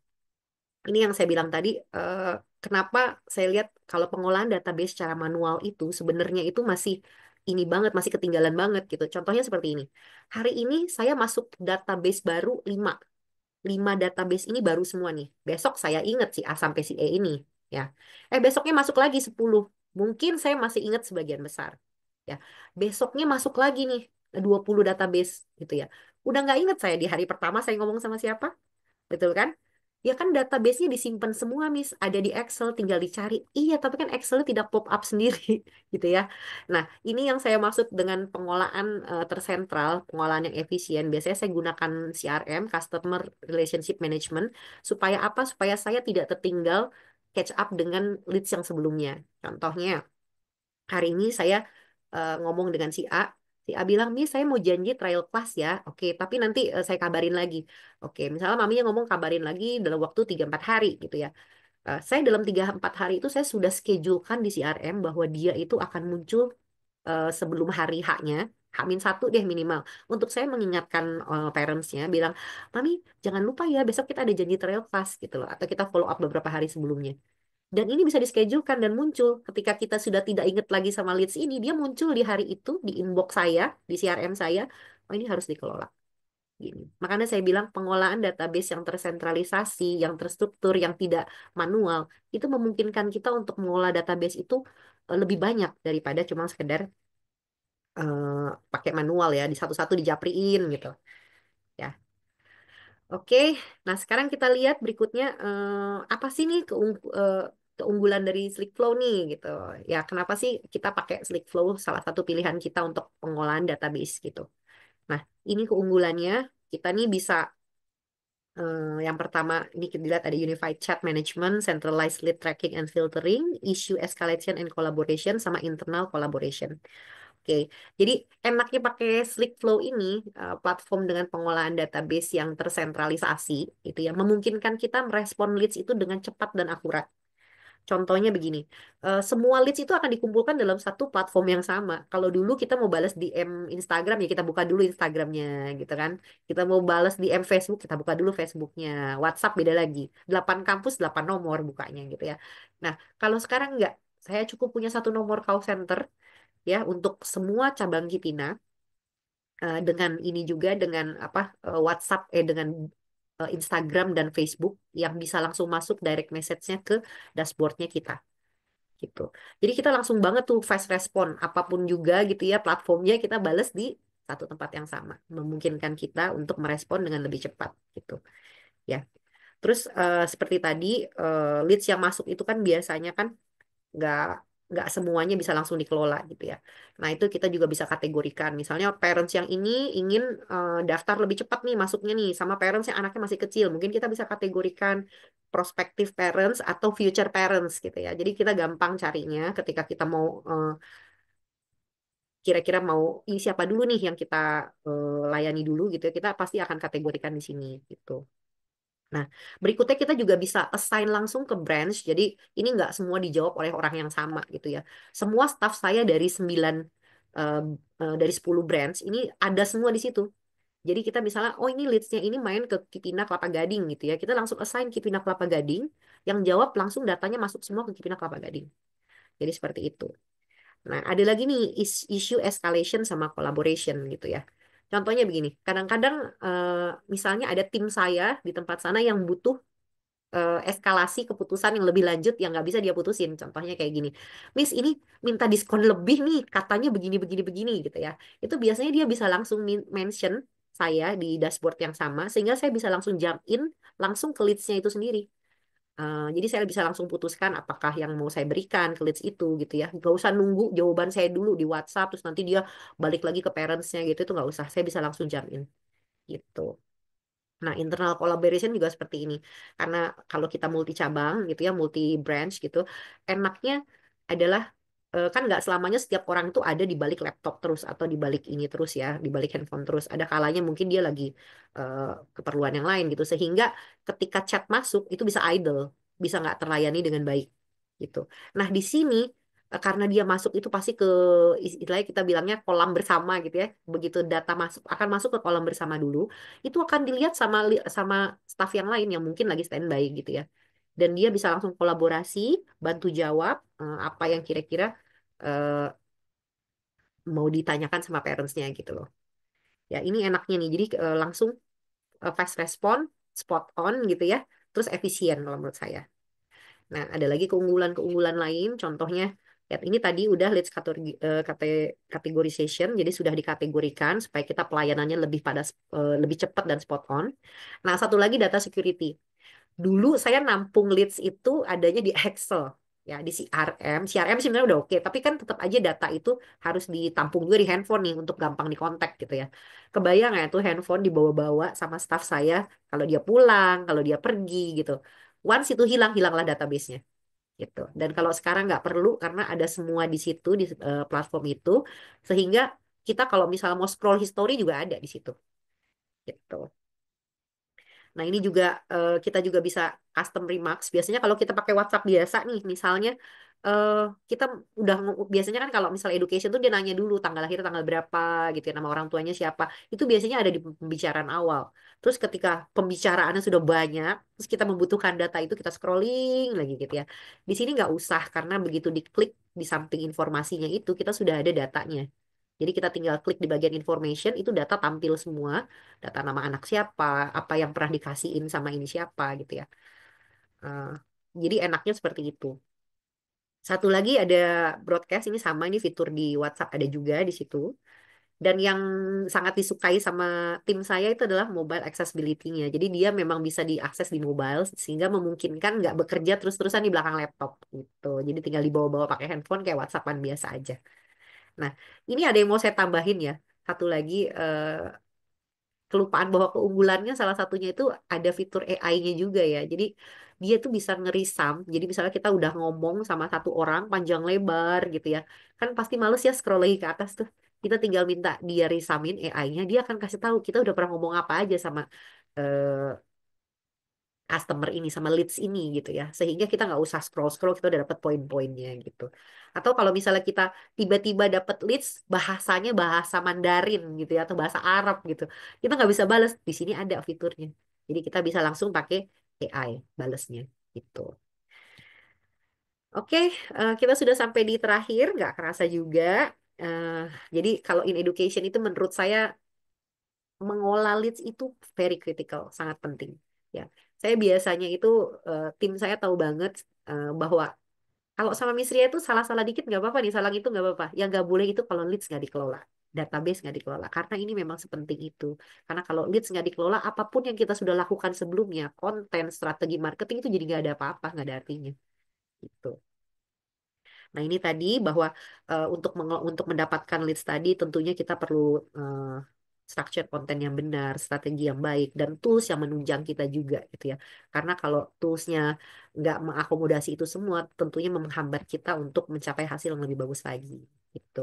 Ini yang saya bilang tadi, kenapa saya lihat kalau pengolahan database secara manual itu sebenarnya itu masih ini banget, masih ketinggalan banget gitu. Contohnya seperti ini. Hari ini saya masuk database baru 5 database ini baru semua nih. Besok saya ingat si A sampai si E ini ya. Besoknya masuk lagi 10. Mungkin saya masih ingat sebagian besar. Ya. Besoknya masuk lagi nih 20 database gitu ya. Udah nggak ingat saya di hari pertama saya ngomong sama siapa, betul kan? Ya kan database-nya disimpan semua, Miss. Ada di Excel, tinggal dicari. Iya, tapi kan Excel tidak pop up sendiri, gitu ya. Nah, ini yang saya maksud dengan pengolahan tersentral, pengolahan yang efisien. Biasanya saya gunakan CRM, Customer Relationship Management, supaya apa? Supaya saya tidak tertinggal catch up dengan leads yang sebelumnya. Contohnya, hari ini saya ngomong dengan si A. Si A bilang, Miss, saya mau janji trial class ya. Oke, tapi nanti saya kabarin lagi. Oke, misalnya maminya ngomong kabarin lagi dalam waktu 3-4 hari gitu ya. Saya dalam 3-4 hari itu saya sudah schedulekan di CRM bahwa dia itu akan muncul sebelum hari H-nya. H-1 deh minimal. Untuk saya mengingatkan parents-nya, bilang, Mami, jangan lupa ya, besok kita ada janji trial class gitu loh. Atau kita follow up beberapa hari sebelumnya. Dan ini bisa dischedulekan dan muncul ketika kita sudah tidak ingat lagi sama leads ini, dia muncul di hari itu di inbox saya, di CRM saya. Oh, ini harus dikelola. Gini. Makanya saya bilang pengolahan database yang tersentralisasi, yang terstruktur, yang tidak manual, itu memungkinkan kita untuk mengolah database itu lebih banyak daripada cuma sekedar pakai manual ya, di satu-satu dijapriin gitu. Ya. Oke, nah sekarang kita lihat berikutnya apa sih nih keunggulan dari Slickflow nih gitu. Ya, kenapa sih kita pakai Slickflow salah satu pilihan kita untuk pengolahan database gitu. Nah, ini keunggulannya kita nih bisa yang pertama ini kita lihat ada Unified Chat Management, Centralized Lead Tracking and Filtering, Issue Escalation and Collaboration, sama Internal Collaboration. Oke, jadi enaknya pakai Slickflow ini platform dengan pengolahan database yang tersentralisasi, itu ya memungkinkan kita merespon leads itu dengan cepat dan akurat. Contohnya begini, semua leads itu akan dikumpulkan dalam satu platform yang sama. Kalau dulu kita mau balas DM Instagram, ya kita buka dulu Instagramnya, gitu kan. Kita mau balas DM Facebook, kita buka dulu Facebooknya. WhatsApp beda lagi. 8 kampus, 8 nomor bukanya gitu ya. Nah, kalau sekarang enggak, saya cukup punya satu nomor call center ya untuk semua cabang Kipina. Dengan ini juga dengan apa WhatsApp dengan Instagram dan Facebook yang bisa langsung masuk direct message-nya ke dashboardnya kita gitu. Jadi kita langsung banget tuh fast respon apapun juga gitu ya platformnya kita bales di satu tempat yang sama, memungkinkan kita untuk merespon dengan lebih cepat gitu ya. Terus seperti tadi leads yang masuk itu kan biasanya kan nggak nggak semuanya bisa langsung dikelola gitu ya. Nah itu kita juga bisa kategorikan. Misalnya parents yang ini ingin daftar lebih cepat nih masuknya nih sama parents yang anaknya masih kecil. Mungkin kita bisa kategorikan prospective parents atau future parents gitu ya. Jadi kita gampang carinya ketika kita mau kira-kira mau ini siapa dulu nih yang kita layani dulu gitu ya. Kita pasti akan kategorikan di sini gitu. Nah, berikutnya kita juga bisa assign langsung ke branch. Jadi ini nggak semua dijawab oleh orang yang sama gitu ya. Semua staff saya dari 9 eh, dari 10 branch ini ada semua di situ. Jadi kita misalnya, oh ini leads-nya ini main ke Kipina Kelapa Gading gitu ya. Kita langsung assign Kipina Kelapa Gading, yang jawab langsung datanya masuk semua ke Kipina Kelapa Gading. Jadi seperti itu. Nah, ada lagi nih issue escalation sama collaboration gitu ya. Contohnya begini, kadang-kadang misalnya ada tim saya di tempat sana yang butuh eskalasi keputusan yang lebih lanjut yang nggak bisa dia putusin. Contohnya kayak gini, Miss ini minta diskon lebih nih, katanya begini begini begini gitu ya. Itu biasanya dia bisa langsung mention saya di dashboard yang sama, sehingga saya bisa langsung jump in langsung ke leads-nya itu sendiri. Jadi saya bisa langsung putuskan apakah yang mau saya berikan ke leads itu gitu ya. Nggak usah nunggu jawaban saya dulu di WhatsApp terus nanti dia balik lagi ke parentsnya gitu itu nggak usah. Saya bisa langsung jamin gitu. Nah, internal collaboration juga seperti ini. Karena kalau kita multi cabang gitu ya, multi branch gitu, enaknya adalah kan nggak selamanya setiap orang itu ada di balik laptop terus atau di balik ini terus ya, di balik handphone terus. Ada kalanya mungkin dia lagi eh, keperluan yang lain gitu, sehingga ketika chat masuk itu bisa idle, bisa nggak terlayani dengan baik gitu. Nah, di sini karena dia masuk itu pasti ke istilahnya kita bilangnya kolam bersama gitu ya. Begitu data masuk akan masuk ke kolam bersama dulu, itu akan dilihat sama sama staf yang lain yang mungkin lagi standby gitu ya. Dan dia bisa langsung kolaborasi, bantu jawab apa yang kira-kira eh, mau ditanyakan sama parentsnya gitu loh. Ya ini enaknya nih, jadi langsung fast respon, spot on gitu ya, terus efisien kalau menurut saya. Nah ada lagi keunggulan-keunggulan lain, contohnya ya ini tadi udah leads categorization, jadi sudah dikategorikan supaya kita pelayanannya lebih lebih cepat dan spot on. Nah satu lagi data security. Dulu saya nampung leads itu adanya di Excel, ya di CRM. CRM sebenarnya udah oke, tapi kan tetap aja data itu harus ditampung juga di handphone nih untuk gampang dikontak gitu ya. Kebayang ya tuh handphone dibawa-bawa sama staff saya kalau dia pulang, kalau dia pergi gitu. Once itu hilang, hilanglah database-nya gitu. Dan kalau sekarang nggak perlu karena ada semua di situ di platform itu, sehingga kita kalau misalnya mau scroll history juga ada di situ gitu. Nah, ini juga kita juga bisa custom remarks. Biasanya kalau kita pakai WhatsApp biasa nih, misalnya eh, kita udah biasanya kan kalau misalnya education tuh dia nanya dulu tanggal lahir tanggal berapa gitu ya, nama orang tuanya siapa. Itu biasanya ada di pembicaraan awal. Terus ketika pembicaraannya sudah banyak, terus kita membutuhkan data itu kita scrolling lagi gitu ya. Di sini nggak usah karena begitu diklik di samping informasinya itu kita sudah ada datanya. Jadi kita tinggal klik di bagian information, itu data tampil semua, data nama anak siapa, apa yang pernah dikasihin sama ini siapa gitu ya. Eh, jadi enaknya seperti itu. Satu lagi ada broadcast ini sama ini fitur di WhatsApp ada juga di situ. Dan yang sangat disukai sama tim saya itu adalah mobile accessibility-nya. Jadi dia memang bisa diakses di mobile sehingga memungkinkan nggak bekerja terus-terusan di belakang laptop gitu. Jadi tinggal dibawa-bawa pakai handphone kayak WhatsAppan biasa aja. Nah, ini ada yang mau saya tambahin ya. Satu lagi kelupaan bahwa keunggulannya salah satunya itu ada fitur AI-nya juga ya. Jadi dia tuh bisa ngerisam. Jadi misalnya kita udah ngomong sama satu orang panjang lebar gitu ya. Kan pasti males ya scroll lagi ke atas tuh. Kita tinggal minta dia risamin AI-nya, dia akan kasih tahu kita udah pernah ngomong apa aja sama eh, customer ini sama leads ini gitu ya sehingga kita nggak usah scroll scroll kita udah dapat poin-poinnya gitu atau kalau misalnya kita tiba-tiba dapat leads bahasanya bahasa Mandarin gitu ya atau bahasa Arab gitu kita nggak bisa balas di sini ada fiturnya jadi kita bisa langsung pakai AI balesnya gitu. Oke, kita sudah sampai di terakhir nggak kerasa juga. Eh, jadi kalau in education itu menurut saya mengolah leads itu very critical, sangat penting. Ya, saya biasanya itu tim saya tahu banget bahwa kalau sama Miss Ria itu salah-salah dikit nggak apa-apa nih, salah itu nggak apa-apa. Yang nggak boleh itu kalau leads nggak dikelola, database nggak dikelola. Karena ini memang sepenting itu. Karena kalau leads nggak dikelola, apapun yang kita sudah lakukan sebelumnya, konten, strategi marketing itu jadi nggak ada apa-apa, nggak ada artinya. Gitu. Nah, ini tadi bahwa untuk mendapatkan leads tadi tentunya kita perlu eh, structure konten yang benar, strategi yang baik, dan tools yang menunjang kita juga gitu ya. Karena kalau toolsnya nggak mengakomodasi itu semua, tentunya menghambat kita untuk mencapai hasil yang lebih bagus lagi. Gitu.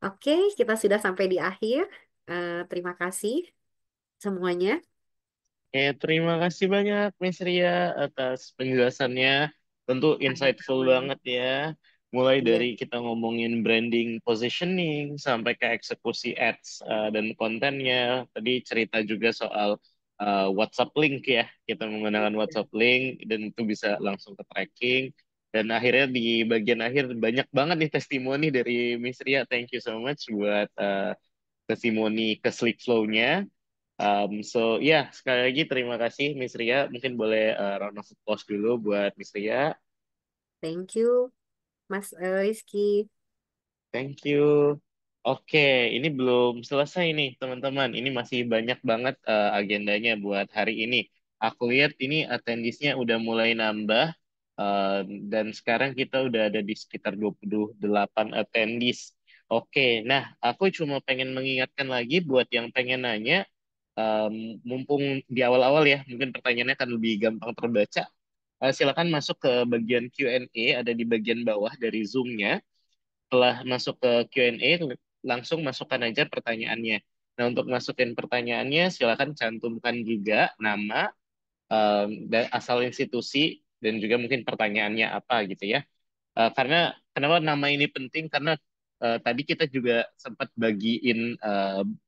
Oke, kita sudah sampai di akhir. Terima kasih semuanya. Terima kasih banyak Miss Ria atas penjelasannya. Tentu insightful Sama-sama. banget ya. Mulai Iya, dari kita ngomongin branding positioning sampai ke eksekusi ads dan kontennya. Tadi cerita juga soal WhatsApp link ya. Kita menggunakan iya. WhatsApp link dan itu bisa langsung ke tracking. Dan akhirnya di bagian akhir banyak banget nih testimoni dari Miss Ria. Thank you so much buat testimoni ke Sleek Flow-nya. Sekali lagi terima kasih Miss Ria. Mungkin boleh round of applause dulu buat Miss Ria. Thank you, Mas Rizky. Thank you. Oke, ini belum selesai nih teman-teman. Ini masih banyak banget agendanya buat hari ini. aku lihat ini attendees-nya udah mulai nambah, eh, dan sekarang kita udah ada di sekitar 28 attendees. Oke, nah aku cuma pengen mengingatkan lagi buat yang pengen nanya, mumpung di awal-awal ya, mungkin pertanyaannya akan lebih gampang terbaca. Silakan masuk ke bagian Q&A, ada di bagian bawah dari Zoom-nya. Setelah masuk ke Q&A, langsung masukkan aja pertanyaannya. Nah, untuk masukin pertanyaannya, silakan cantumkan juga nama, dan asal institusi, dan juga mungkin pertanyaannya apa gitu ya. Karena kenapa nama ini penting? Karena tadi kita juga sempat bagiin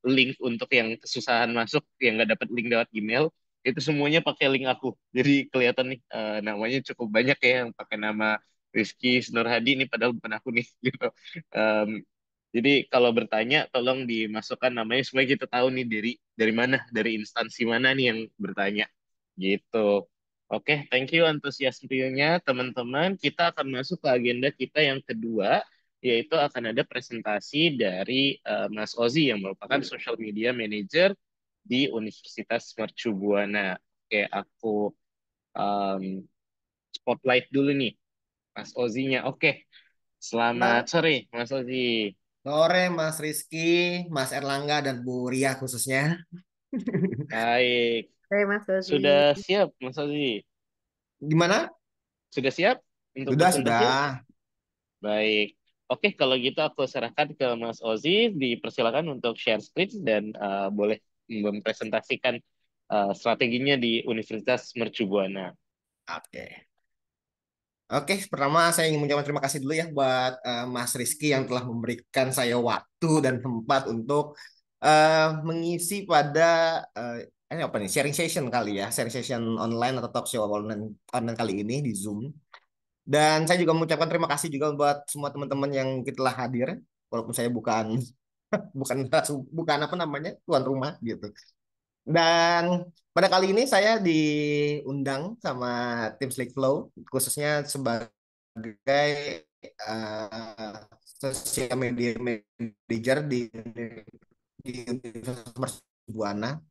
link untuk yang kesusahan masuk, yang nggak dapat link lewat email, itu semuanya pakai link aku. Jadi kelihatan nih, namanya cukup banyak ya yang pakai nama Rizky Nur Hadi, ini padahal bukan aku nih gitu. Em, jadi kalau bertanya tolong dimasukkan namanya supaya kita tahu nih dari mana, dari instansi mana nih yang bertanya gitu. Oke, thank you antusiasmenya teman-teman. Kita akan masuk ke agenda kita yang kedua, yaitu akan ada presentasi dari Mas Ozi yang merupakan Social Media Manager di Universitas Mercu Buana. Oke, aku um, spotlight dulu nih Mas Ozinya. Oke, selamat Selamat sore Mas Ozi. sore Mas Rizky, Mas Erlangga, dan Bu Ria khususnya. Baik, Oke, Mas Rozi. sudah siap Mas Ozi? Gimana? Sudah siap untuk Sudah, presentasi? sudah. Baik. Oke, kalau gitu aku serahkan ke Mas Ozi, dipersilakan untuk share screen dan boleh mempresentasikan strateginya di Universitas Mercu Buana. Oke. Oke, pertama saya ingin mengucapkan terima kasih dulu ya buat Mas Rizky yang telah memberikan saya waktu dan tempat untuk mengisi pada ini apa nih, sharing session kali ya, sharing session online atau talk show online, online kali ini di Zoom. Dan saya juga mengucapkan terima kasih juga buat semua teman-teman yang telah hadir, walaupun saya bukan bukan bukan apa namanya tuan rumah gitu. Dan pada kali ini saya diundang sama tim Slick Flow khususnya sebagai uh, sosial media manager di Universitas Buana.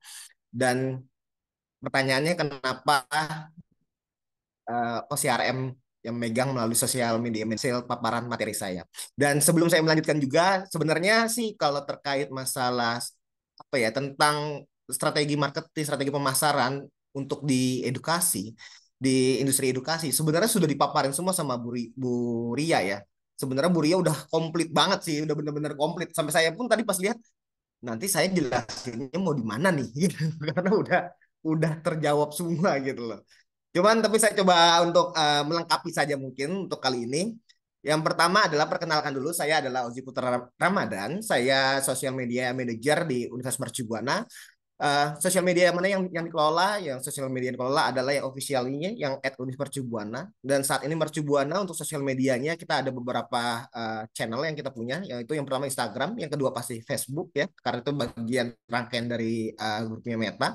Dan pertanyaannya kenapa OCRM yang megang melalui sosial media hasil paparan materi saya. Dan sebelum saya melanjutkan juga, sebenarnya sih kalau terkait masalah apa ya tentang strategi marketing, strategi pemasaran untuk di edukasi, di industri edukasi, sebenarnya sudah dipaparin semua sama Bu Ria ya. Sebenarnya Bu Ria udah komplit banget sih, udah benar-benar komplit. Sampai saya pun tadi pas lihat, nanti saya jelasinnya mau di mana nih, gitu. Karena udah terjawab semua gitu loh. Cuman tapi saya coba untuk melengkapi saja mungkin untuk kali ini. Yang pertama adalah perkenalkan dulu, saya adalah Ozi Putra Ramadan. Saya Social Media Manager di Universitas Mercu Buana. Sosial media yang mana yang dikelola, yang sosial media yang dikelola adalah yang officialnya yang @Universitas Buana. Dan saat ini Mercu Buana untuk sosial medianya kita ada beberapa channel yang kita punya, yaitu yang pertama Instagram, yang kedua pasti Facebook ya, karena itu bagian rangkaian dari grupnya Meta.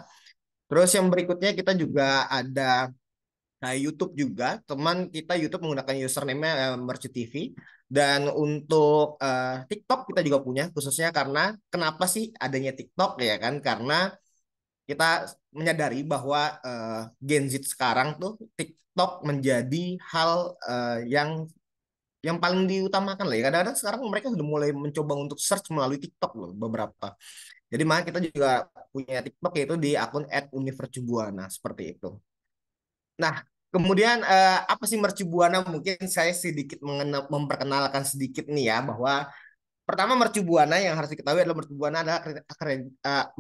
Terus yang berikutnya kita juga ada YouTube juga, teman kita YouTube menggunakan username-nya Mercu TV. Dan untuk TikTok kita juga punya, khususnya karena kenapa sih adanya TikTok ya kan? Karena kita menyadari bahwa Gen Z sekarang tuh TikTok menjadi hal yang paling diutamakan lah ya. Kadang-kadang sekarang mereka sudah mulai mencoba untuk search melalui TikTok loh beberapa. Jadi maka kita juga punya TikTok yaitu di akun @univercubuana seperti itu. Nah, kemudian apa sih Mercubuana? Mungkin saya sedikit memperkenalkan sedikit nih ya bahwa pertama Mercubuana yang harus diketahui adalah Mercubuana adalah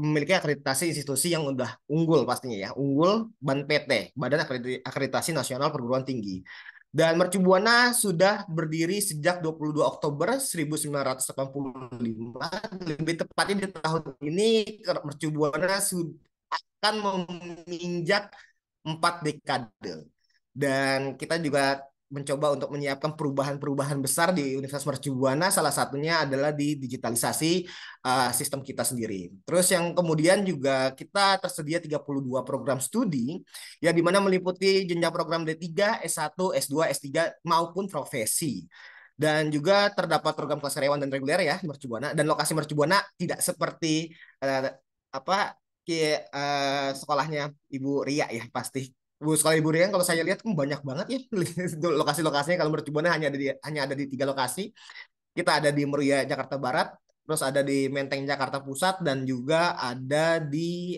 memiliki akreditasi institusi yang udah unggul pastinya ya, unggul PT, Badan Akreditasi Nasional Perguruan Tinggi. Dan Mercubuana sudah berdiri sejak 22 Oktober 1985. Lebih tepatnya di tahun ini Mercubuana akan menginjak 4 dekade. Dan kita juga mencoba untuk menyiapkan perubahan-perubahan besar di Universitas Mercu Buana. Salah satunya adalah di digitalisasi sistem kita sendiri. Terus yang kemudian juga kita tersedia 32 program studi, ya di mana meliputi jenjang program D3, S1, S2, S3 maupun profesi. Dan juga terdapat program kelas karyawan dan reguler ya Mercu Buana. Dan lokasi Mercu Buana tidak seperti apa sekolahnya Ibu Ria ya pasti. Sekolah Ibu Ria kalau saya lihat banyak banget ya lokasi-lokasinya. Kalau Mercubuana hanya ada di 3 lokasi. Kita ada di Meruya Jakarta Barat, terus ada di Menteng Jakarta Pusat, dan juga ada di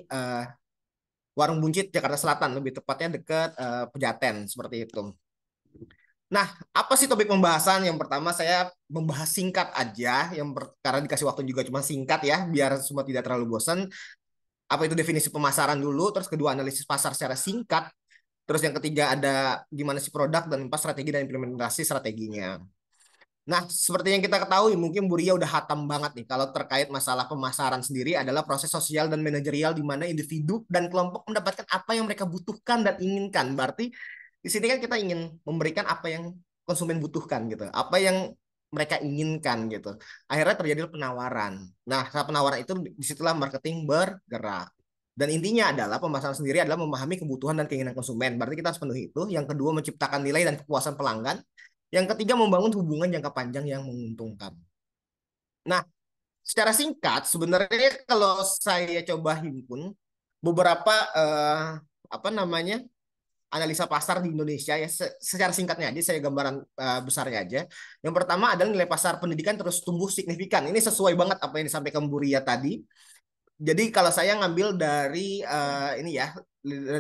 Warung Buncit Jakarta Selatan, lebih tepatnya dekat Pejaten seperti itu. Nah, apa sih topik pembahasan? Yang pertama saya membahas singkat aja, karena dikasih waktu juga cuma singkat ya, biar semua tidak terlalu bosan. Apa itu definisi pemasaran dulu, terus kedua analisis pasar secara singkat, terus yang ketiga ada gimana sih produk, dan empat strategi dan implementasi strateginya. Nah, seperti yang kita ketahui, mungkin Bu Ria udah hatam banget nih kalau terkait masalah pemasaran sendiri adalah proses sosial dan manajerial di mana individu dan kelompok mendapatkan apa yang mereka butuhkan dan inginkan. Berarti di sini kan kita ingin memberikan apa yang konsumen butuhkan gitu, apa yang mereka inginkan gitu. Akhirnya terjadi penawaran. Nah, saat penawaran itu disitulah marketing bergerak. Dan intinya adalah pemasaran sendiri adalah memahami kebutuhan dan keinginan konsumen. Berarti kita harus penuhi itu. Yang kedua, menciptakan nilai dan kepuasan pelanggan. Yang ketiga, membangun hubungan jangka panjang yang menguntungkan. Nah, secara singkat, sebenarnya kalau saya coba himpun beberapa apa namanya analisa pasar di Indonesia ya secara singkatnya aja saya gambaran besarnya aja. Yang pertama adalah nilai pasar pendidikan terus tumbuh signifikan. Ini sesuai banget apa yang disampaikan Bu Ria tadi. Jadi kalau saya ngambil dari ini ya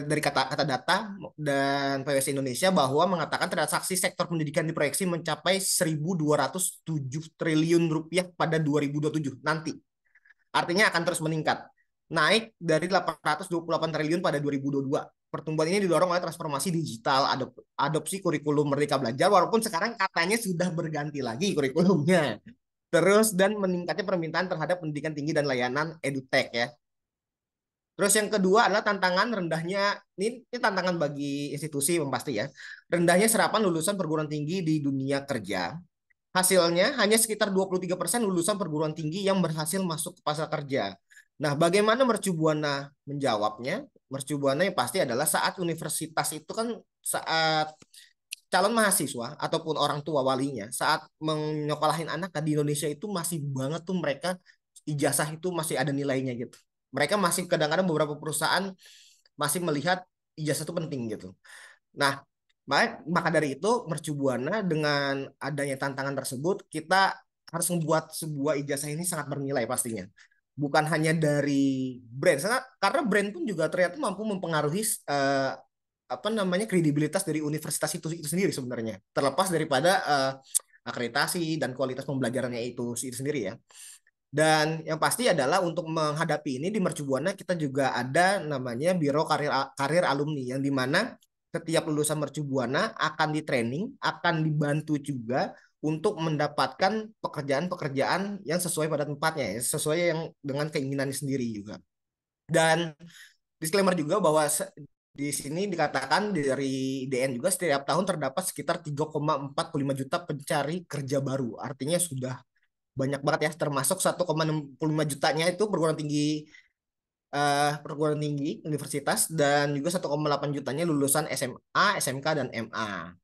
dari kata data dan PwC Indonesia bahwa mengatakan transaksi sektor pendidikan diproyeksi mencapai 1.207 triliun rupiah pada 2027 nanti. Artinya akan terus meningkat. Naik dari 828 triliun pada 2022. Pertumbuhan ini didorong oleh transformasi digital, adopsi kurikulum Merdeka Belajar, walaupun sekarang katanya sudah berganti lagi kurikulumnya. Terus dan meningkatnya permintaan terhadap pendidikan tinggi dan layanan edutech ya. Terus yang kedua adalah tantangan rendahnya, ini tantangan bagi institusi yang pasti ya, rendahnya serapan lulusan perguruan tinggi di dunia kerja. Hasilnya hanya sekitar 23% lulusan perguruan tinggi yang berhasil masuk ke pasar kerja. Nah, bagaimana Mercu Buana menjawabnya? Mercu Buana yang pasti adalah saat universitas itu kan saat calon mahasiswa ataupun orang tua walinya saat menyekolahin anak di Indonesia itu masih banget tuh mereka ijazah itu masih ada nilainya gitu. Mereka masih kadang-kadang beberapa perusahaan masih melihat ijazah itu penting gitu. Nah, maka dari itu Mercu Buana dengan adanya tantangan tersebut kita harus membuat sebuah ijazah ini sangat bernilai pastinya. Bukan hanya dari brand, karena brand pun juga ternyata mampu mempengaruhi apa namanya kredibilitas dari universitas itu sendiri sebenarnya. Terlepas daripada akreditasi dan kualitas pembelajarannya itu sendiri ya. Dan yang pasti adalah untuk menghadapi ini di Mercu Buana kita juga ada namanya Biro Karir Alumni yang dimana setiap lulusan Mercu Buana akan di training, akan dibantu juga untuk mendapatkan pekerjaan-pekerjaan yang sesuai pada tempatnya ya, sesuai yang dengan keinginannya sendiri juga. Dan disclaimer juga bahwa di sini dikatakan dari DN juga setiap tahun terdapat sekitar 3,45 juta pencari kerja baru. Artinya sudah banyak banget ya, termasuk 1,65 jutanya itu perguruan tinggi universitas dan juga 1,8 jutanya lulusan SMA, SMK dan MA.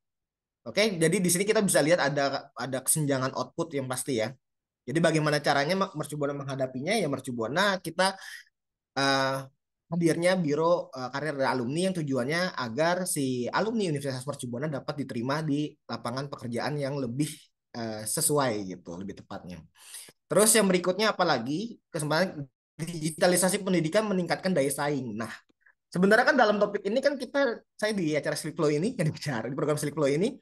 Oke, jadi di sini kita bisa lihat ada kesenjangan output yang pasti ya. Jadi bagaimana caranya Mercu Buana menghadapinya ya Mercu Buana kita hadirnya Biro Karir dan Alumni yang tujuannya agar si alumni Universitas Mercu Buana dapat diterima di lapangan pekerjaan yang lebih sesuai gitu, lebih tepatnya. Terus yang berikutnya apalagi kesempatan digitalisasi pendidikan meningkatkan daya saing. Nah, sebenarnya kan dalam topik ini kan saya di acara Sleepflow ini yang bicara di program Sleepflow ini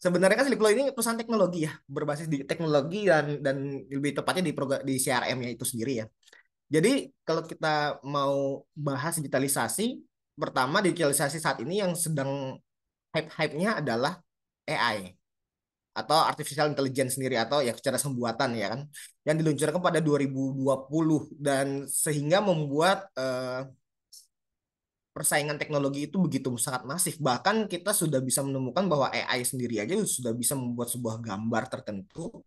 sebenarnya kan Sleepflow ini perusahaan teknologi ya, berbasis di teknologi dan lebih tepatnya di CRM-nya itu sendiri ya. Jadi kalau kita mau bahas digitalisasi, pertama digitalisasi saat ini yang sedang hype-hype-nya adalah AI atau artificial intelligence sendiri atau ya kecerdasan buatan ya kan yang diluncurkan pada 2020 dan sehingga membuat persaingan teknologi itu begitu sangat masif. Bahkan kita sudah bisa menemukan bahwa AI sendiri aja sudah bisa membuat sebuah gambar tertentu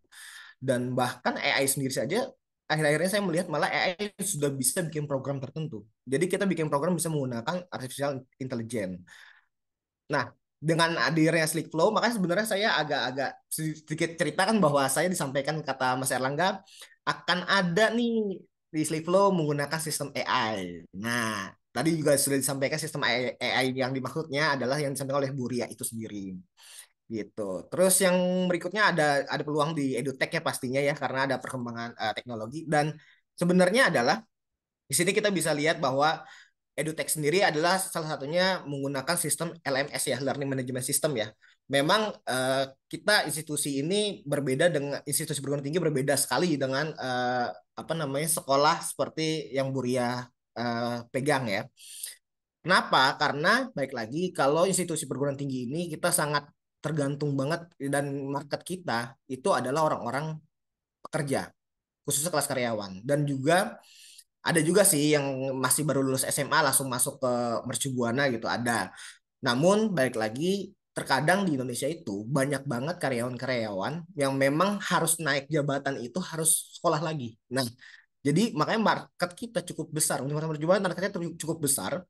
dan bahkan AI sendiri saja akhir-akhirnya saya melihat malah AI sudah bisa bikin program tertentu. Jadi kita bikin program bisa menggunakan artificial intelligence. Nah, dengan hadirnya Sleekflow, makanya sebenarnya saya agak-agak sedikit ceritakan bahwa saya disampaikan kata Mas Erlangga akan ada nih di Slipflow menggunakan sistem AI. Nah, tadi juga sudah disampaikan sistem AI yang dimaksudnya adalah yang disampaikan oleh Buria itu sendiri. Gitu. Terus yang berikutnya ada peluang di edutech ya pastinya ya karena ada perkembangan teknologi dan sebenarnya adalah di sini kita bisa lihat bahwa edutech sendiri adalah salah satunya menggunakan sistem LMS ya, Learning Management System ya. Memang kita institusi ini berbeda dengan institusi perguruan tinggi berbeda sekali dengan apa namanya sekolah seperti yang Buria pegang ya. Kenapa? Karena baik lagi kalau institusi perguruan tinggi ini kita sangat tergantung banget dan market kita itu adalah orang-orang pekerja, khususnya kelas karyawan. Dan juga ada juga sih yang masih baru lulus SMA langsung masuk ke Mercubuana gitu, ada. Namun balik lagi terkadang di Indonesia itu banyak banget karyawan-karyawan yang memang harus naik jabatan itu harus sekolah lagi. Nah, jadi makanya market kita cukup besar. Untuk Mercubuana marketnya cukup besar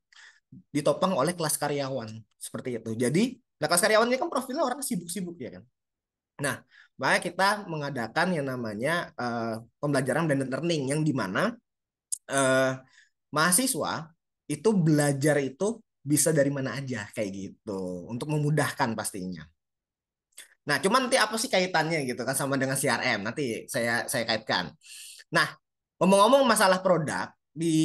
ditopang oleh kelas karyawan seperti itu. Jadi, nah kelas karyawan ini kan profilnya orang sibuk-sibuk ya kan. Nah, makanya kita mengadakan yang namanya pembelajaran blended learning yang dimana mahasiswa itu belajar itu bisa dari mana aja kayak gitu untuk memudahkan pastinya. Nah, cuman nanti apa sih kaitannya gitu kan sama dengan CRM? Nanti saya kaitkan. Nah, ngomong-ngomong masalah produk di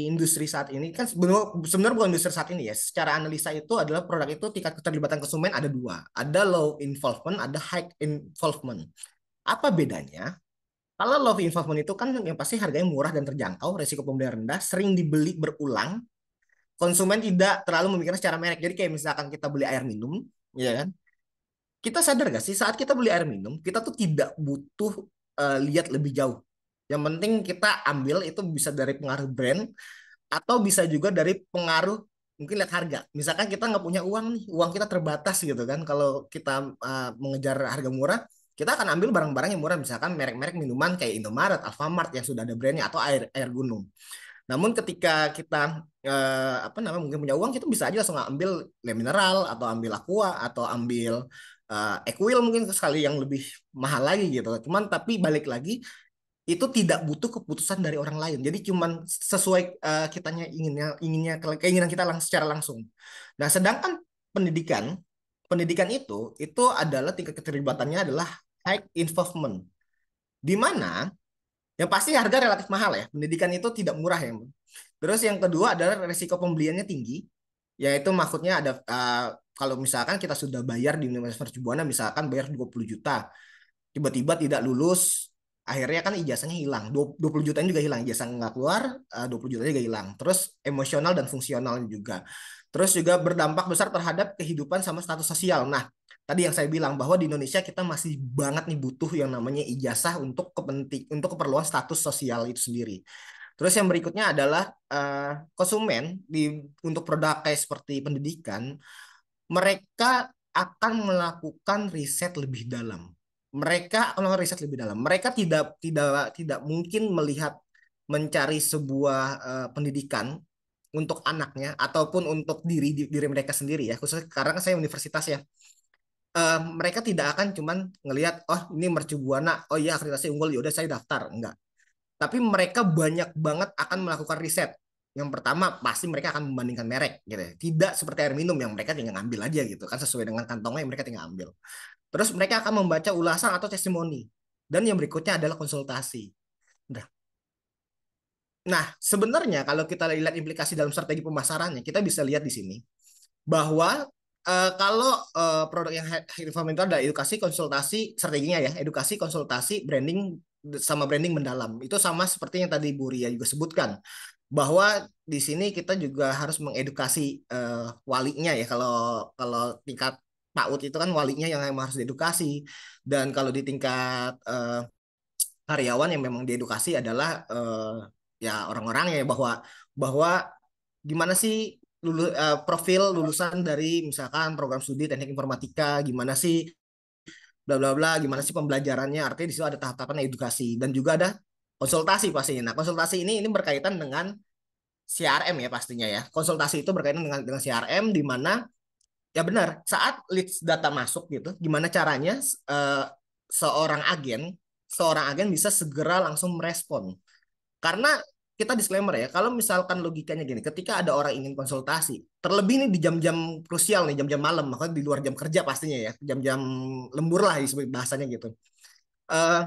industri saat ini kan sebenarnya bukan industri saat ini ya. Secara analisa itu adalah produk itu tingkat keterlibatan konsumen ada dua, ada low involvement, ada high involvement. Apa bedanya? Kalau low involvement itu kan yang pasti harganya murah dan terjangkau, resiko pembelian rendah, sering dibeli berulang, konsumen tidak terlalu memikirkan secara merek. Jadi kayak misalkan kita beli air minum, ya kan? Kita sadar gak sih saat kita beli air minum, kita tuh tidak butuh lihat lebih jauh. Yang penting kita ambil itu bisa dari pengaruh brand atau bisa juga dari pengaruh mungkin lihat harga. Misalkan kita nggak punya uang nih, uang kita terbatas gitu kan. Kalau kita mengejar harga murah, kita akan ambil barang-barang yang murah. Misalkan merek-merek minuman kayak Indomaret, Alfamart yang sudah ada brandnya atau air air gunung. Namun ketika kita apa namanya mungkin punya uang, kita bisa aja langsung ambil Le Mineral atau ambil Aqua atau ambil Equil mungkin sekali yang lebih mahal lagi gitu. Cuman tapi balik lagi itu tidak butuh keputusan dari orang lain. Jadi cuman sesuai kitanya inginnya keinginan kita secara langsung. Nah, sedangkan pendidikan pendidikan itu adalah tingkat keterlibatannya adalah high involvement. Di mana yang pasti harga relatif mahal ya. Pendidikan itu tidak murah ya. Terus yang kedua adalah risiko pembeliannya tinggi. Yaitu maksudnya ada kalau misalkan kita sudah bayar di Universitas Mercubuana misalkan bayar 20 juta, tiba-tiba tidak lulus, akhirnya kan ijazahnya hilang. 20 jutanya juga hilang, ijazah nggak keluar, 20 jutanya juga hilang. Terus emosional dan fungsional juga. Terus juga berdampak besar terhadap kehidupan sama status sosial. Nah, tadi yang saya bilang bahwa di Indonesia kita masih banget nih butuh yang namanya ijazah untuk keperluan status sosial itu sendiri. Terus yang berikutnya adalah konsumen untuk produk kayak seperti pendidikan, mereka akan melakukan riset lebih dalam. Mereka akan melakukan riset lebih dalam. Mereka tidak mungkin mencari sebuah pendidikan untuk anaknya ataupun untuk diri mereka sendiri ya. Khususnya karena kan saya universitas ya. Mereka tidak akan cuman ngelihat oh ini mercubuana, oh iya akreditasi unggul ya udah saya daftar, enggak. Tapi mereka banyak banget akan melakukan riset. Yang pertama pasti mereka akan membandingkan merek gitu ya. Tidak seperti air minum yang mereka tinggal ngambil aja gitu kan sesuai dengan kantongnya yang mereka tinggal ambil. Terus mereka akan membaca ulasan atau testimoni. Dan yang berikutnya adalah konsultasi. Nah, sebenarnya kalau kita lihat implikasi dalam strategi pemasarannya, kita bisa lihat di sini bahwa kalau produk yang high involvement itu ada edukasi, konsultasi, strateginya ya, edukasi, konsultasi, branding sama branding mendalam. Itu sama seperti yang tadi Bu Ria juga sebutkan bahwa di sini kita juga harus mengedukasi walinya ya. Kalau kalau tingkat PAUD itu kan walinya yang memang harus diedukasi dan kalau di tingkat karyawan yang memang diedukasi adalah ya orang-orang ya bahwa bahwa gimana sih profil lulusan dari misalkan program studi teknik informatika gimana sih bla bla bla gimana sih pembelajarannya artinya di situ ada tahap-tahapan edukasi dan juga ada konsultasi pastinya. Nah, konsultasi ini berkaitan dengan CRM ya pastinya ya. Konsultasi itu berkaitan dengan CRM di mana ya benar saat leads data masuk gitu gimana caranya seorang agen bisa segera langsung merespon Karena kita disclaimer ya, kalau misalkan logikanya gini, ketika ada orang ingin konsultasi, terlebih nih di jam-jam krusial nih, jam-jam malam, makanya di luar jam kerja pastinya ya, jam-jam lembur lah disebut bahasanya gitu. Eh,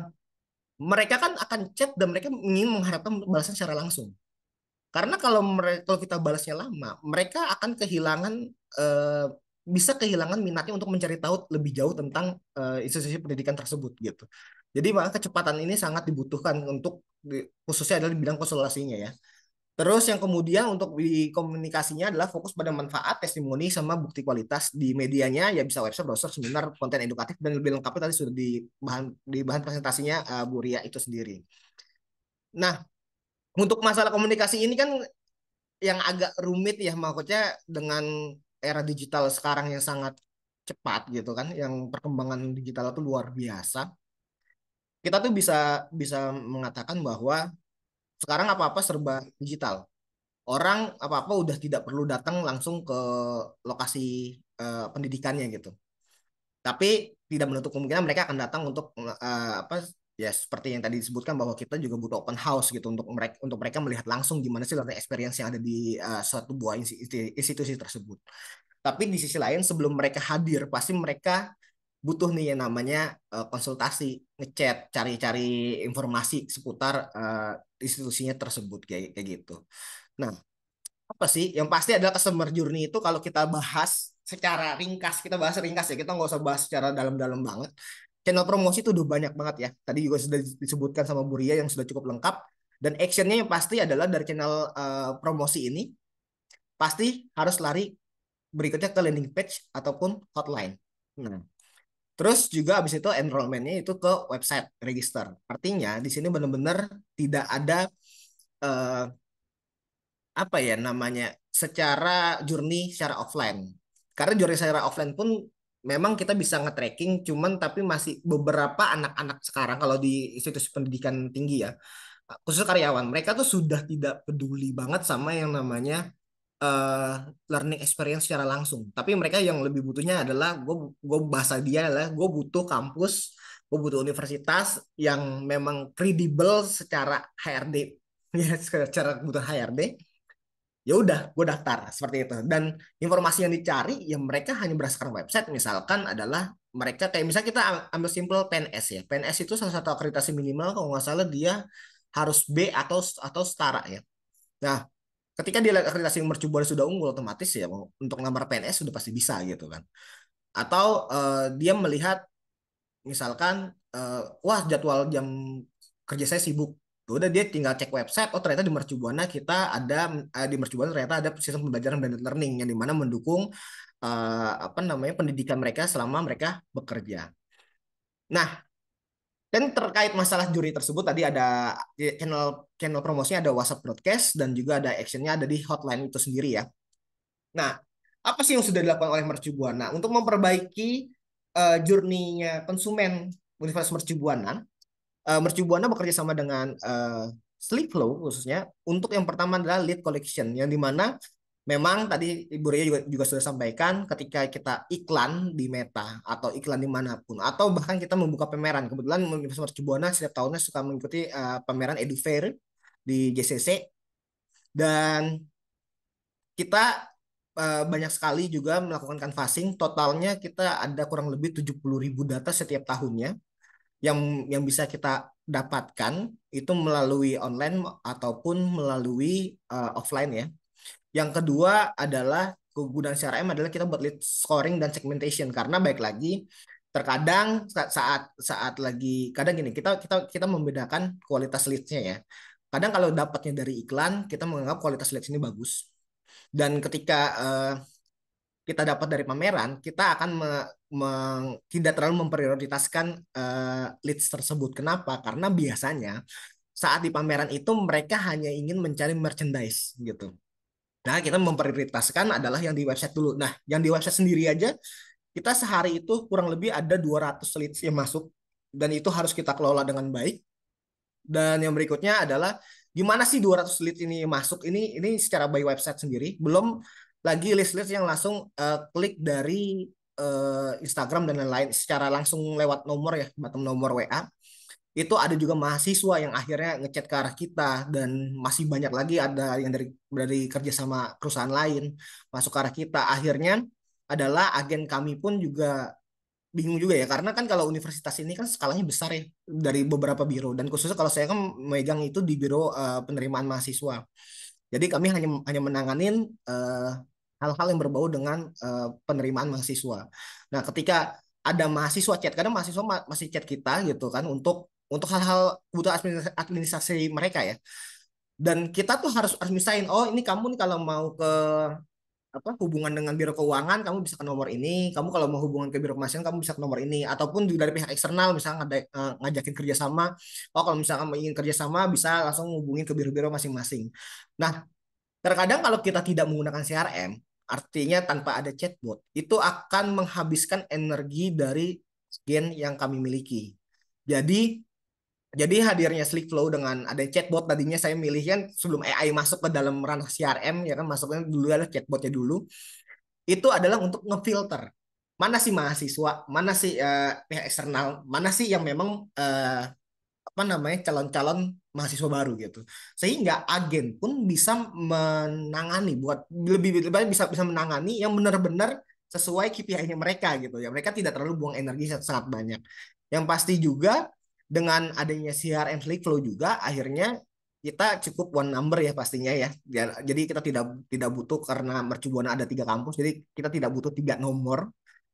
Mereka kan akan chat dan mereka ingin mengharapkan balasan secara langsung. Karena kalau kita balasnya lama, mereka akan kehilangan eh, bisa kehilangan minatnya untuk mencari tahu lebih jauh tentang institusi pendidikan tersebut gitu. Jadi maka kecepatan ini sangat dibutuhkan untuk khususnya adalah di bidang konsultasinya ya. Terus yang kemudian untuk di komunikasinya adalah fokus pada manfaat, testimoni, sama bukti kualitas di medianya, ya bisa website, browser, seminar, konten edukatif, dan lebih lengkapnya tadi sudah di bahan presentasinya Bu Ria itu sendiri. Nah, untuk masalah komunikasi ini kan yang agak rumit ya, maksudnya dengan era digital sekarang yang sangat cepat gitu kan, yang perkembangan digital itu luar biasa. Kita tuh bisa bisa mengatakan bahwa sekarang apa-apa serba digital. Orang apa-apa udah tidak perlu datang langsung ke lokasi pendidikannya gitu. Tapi tidak menutup kemungkinan mereka akan datang untuk apa ya seperti yang tadi disebutkan bahwa kita juga butuh open house gitu untuk mereka melihat langsung gimana sih learning experience yang ada di suatu buah institusi tersebut. Tapi di sisi lain sebelum mereka hadir pasti mereka butuh nih yang namanya konsultasi, ngechat, cari-cari informasi seputar institusinya tersebut kayak kayak gitu. Nah, apa sih yang pasti adalah customer journey itu kalau kita bahas secara ringkas, kita bahas ringkas ya, kita nggak usah bahas secara dalam-dalam banget. Channel promosi itu udah banyak banget ya, tadi juga sudah disebutkan sama Buria yang sudah cukup lengkap. Dan actionnya yang pasti adalah dari channel promosi ini pasti harus lari berikutnya ke landing page ataupun hotline. Nah, terus juga habis itu enrollment-nya itu ke website register. Artinya di sini benar-benar tidak ada eh, apa ya namanya secara journey secara offline. Karena journey secara offline pun memang kita bisa nge-tracking, cuman tapi masih beberapa anak-anak sekarang kalau di institusi pendidikan tinggi ya, khusus karyawan, mereka tuh sudah tidak peduli banget sama yang namanya eh, learning experience secara langsung. Tapi mereka yang lebih butuhnya adalah gue bahasa dia adalah gue butuh kampus, gue butuh universitas yang memang kredibel secara HRD, ya secara kebutuhan HRD. Ya udah gue daftar seperti itu, dan informasi yang dicari ya mereka hanya berdasarkan website. Misalkan adalah mereka kayak misalnya kita ambil simple PNS ya, PNS itu salah satu akreditasi minimal kalau nggak salah dia harus B atau setara ya. Nah, ketika dia lihat akreditasi yang mercubuan sudah unggul, otomatis ya untuk ngelamar PNS sudah pasti bisa gitu kan. Atau dia melihat misalkan wah jadwal jam kerja saya sibuk. Ya udah dia tinggal cek website, oh ternyata di Mercubuana kita ada di Mercubuana ternyata ada sistem pembelajaran blended learning yang dimana mendukung apa namanya pendidikan mereka selama mereka bekerja. Nah, dan terkait masalah juri tersebut tadi ada channel channel promosinya, ada WhatsApp broadcast dan juga ada actionnya ada di hotline itu sendiri ya. Nah, apa sih yang sudah dilakukan oleh Mercubuana untuk memperbaiki journey-nya konsumen Universitas Mercubuana? Mercubuana bekerja sama dengan Sleepflow khususnya untuk yang pertama adalah lead collection yang dimana memang tadi Ibu Ria juga sudah sampaikan ketika kita iklan di Meta atau iklan dimanapun atau bahkan kita membuka pameran, kebetulan Universitas Mercubuana setiap tahunnya suka mengikuti pameran EduFair di JCC, dan kita banyak sekali juga melakukan canvassing. Totalnya kita ada kurang lebih 70.000 data setiap tahunnya yang bisa kita dapatkan itu melalui online ataupun melalui offline ya. Yang kedua adalah kegunaan CRM adalah kita buat lead scoring dan segmentation, karena baik lagi terkadang saat lagi kadang gini kita kita kita membedakan kualitas leads-nya ya. Kadang kalau dapatnya dari iklan kita menganggap kualitas leads ini bagus, dan ketika kita dapat dari pameran, kita akan tidak terlalu memprioritaskan leads tersebut. Kenapa? Karena biasanya saat di pameran itu mereka hanya ingin mencari merchandise gitu. Nah, kita memprioritaskan adalah yang di website dulu. Nah, yang di website sendiri aja, kita sehari itu kurang lebih ada 200 leads yang masuk, dan itu harus kita kelola dengan baik. Dan yang berikutnya adalah gimana sih 200 leads ini masuk, ini secara by website sendiri, belum lagi list-list yang langsung klik dari Instagram dan lain-lain secara langsung lewat nomor ya, bottom nomor WA. itu ada juga mahasiswa yang akhirnya ngechat ke arah kita, dan masih banyak lagi ada yang dari kerjasama perusahaan lain masuk ke arah kita. Akhirnya adalah agen kami pun juga bingung juga ya, karena kan kalau universitas ini kan skalanya besar ya, dari beberapa biro, dan khususnya kalau saya kan megang itu di biro penerimaan mahasiswa. Jadi kami hanya hanya menanganin hal-hal yang berbau dengan penerimaan mahasiswa. Nah, ketika ada mahasiswa chat, kadang mahasiswa masih chat kita gitu kan, untuk hal-hal butuh administrasi mereka ya. Dan kita tuh harus misahin, oh ini kamu nih kalau mau ke apa hubungan dengan biro keuangan kamu bisa ke nomor ini, kamu kalau mau hubungan ke biro kemanusiaan kamu bisa ke nomor ini, ataupun juga dari pihak eksternal misalnya ada ngajakin kerjasama, oh kalau misalkan kamu ingin kerjasama bisa langsung hubungin ke biro-biro masing-masing. Nah, terkadang kalau kita tidak menggunakan CRM, artinya tanpa ada chatbot, itu akan menghabiskan energi dari gen yang kami miliki. Jadi hadirnya Flow dengan ada chatbot, tadinya saya milih kan sebelum AI masuk ke dalam ranah CRM ya kan, masuknya dulu adalah chatbotnya dulu. Itu adalah untuk ngefilter mana sih mahasiswa, mana sih pihak eksternal, mana sih yang memang apa namanya calon-calon mahasiswa baru gitu. Sehingga agen pun bisa menangani, buat lebih bisa bisa menangani yang benar-benar sesuai KPI-nya mereka gitu ya. Mereka tidak terlalu buang energi sangat banyak. Yang pasti juga dengan adanya CRM Flow juga akhirnya kita cukup one number ya pastinya ya. Jadi kita tidak butuh, karena Mercubuana ada 3 kampus, jadi kita tidak butuh 3 nomor,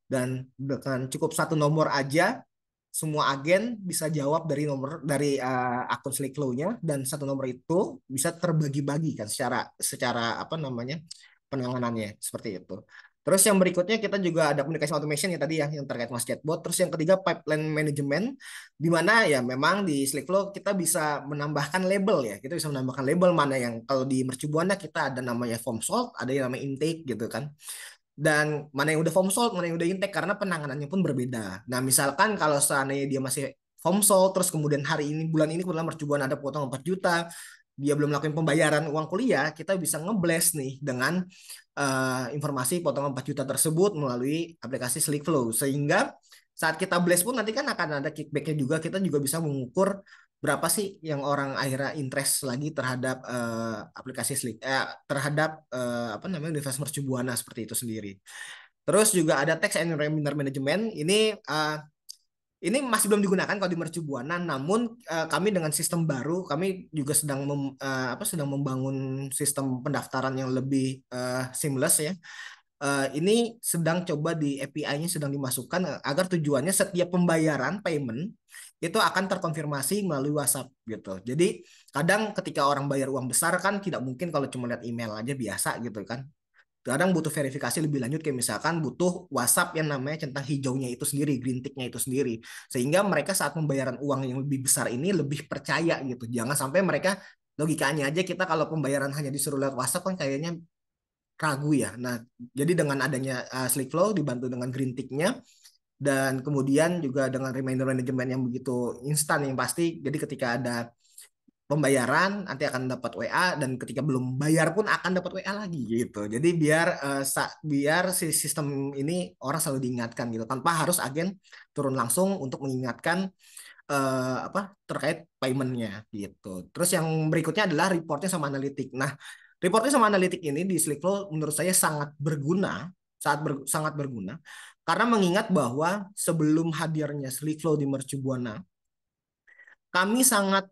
dan dengan cukup 1 nomor aja semua agen bisa jawab dari akun Flow-nya, dan 1 nomor itu bisa terbagi-bagi kan secara secara apa namanya penanganannya seperti itu. Terus yang berikutnya kita juga ada communication automation ya tadi ya yang terkait mas chatbot. Terus yang ketiga pipeline management, di mana ya memang di Flow kita bisa menambahkan label ya. Kita bisa menambahkan label mana yang kalau di Mercubuana kita ada namanya form salt, ada yang namanya intake gitu kan, dan mana yang udah foam salt, mana yang udah intake, karena penanganannya pun berbeda. Nah, misalkan kalau seandainya dia masih foam salt, terus kemudian hari ini, bulan ini kebetulan Mercubuan ada potong 4 juta, dia belum melakukan pembayaran uang kuliah, kita bisa ngeblast nih dengan informasi potongan 4 juta tersebut melalui aplikasi Flow. Sehingga saat kita blast pun nanti kan akan ada kickbacknya juga, kita juga bisa mengukur berapa sih yang orang akhirnya interest lagi terhadap aplikasi terhadap apa namanya Universitas Mercubuana seperti itu sendiri. Terus juga ada tax and reminder management. Ini masih belum digunakan kalau di Mercubuana, namun kami dengan sistem baru, kami juga sedang membangun sistem pendaftaran yang lebih seamless ya. Ini sedang coba di API-nya sedang dimasukkan agar tujuannya setiap pembayaran payment itu akan terkonfirmasi melalui WhatsApp gitu. Jadi kadang ketika orang bayar uang besar kan tidak mungkin kalau cuma lihat email aja biasa gitu kan. Kadang butuh verifikasi lebih lanjut, kayak misalkan butuh WhatsApp yang namanya centang hijaunya itu sendiri, green tick-nya itu sendiri. Sehingga mereka saat pembayaran uang yang lebih besar ini lebih percaya gitu. Jangan sampai mereka, logikanya aja kita kalau pembayaran hanya disuruh lewat WhatsApp kan kayaknya ragu ya. Nah, jadi dengan adanya Flow dibantu dengan green tick-nya, dan kemudian juga dengan reminder management yang begitu instan yang pasti. Jadi ketika ada pembayaran nanti akan dapat WA, dan ketika belum bayar pun akan dapat WA lagi gitu. Jadi biar si sistem ini orang selalu diingatkan gitu, tanpa harus agen turun langsung untuk mengingatkan apa terkait paymentnya gitu. Terus yang berikutnya adalah reportnya sama analitik. Nah, reportnya sama analitik ini di Flow menurut saya sangat berguna, sangat berguna, karena mengingat bahwa sebelum hadirnya Flow di Mercubuana, kami sangat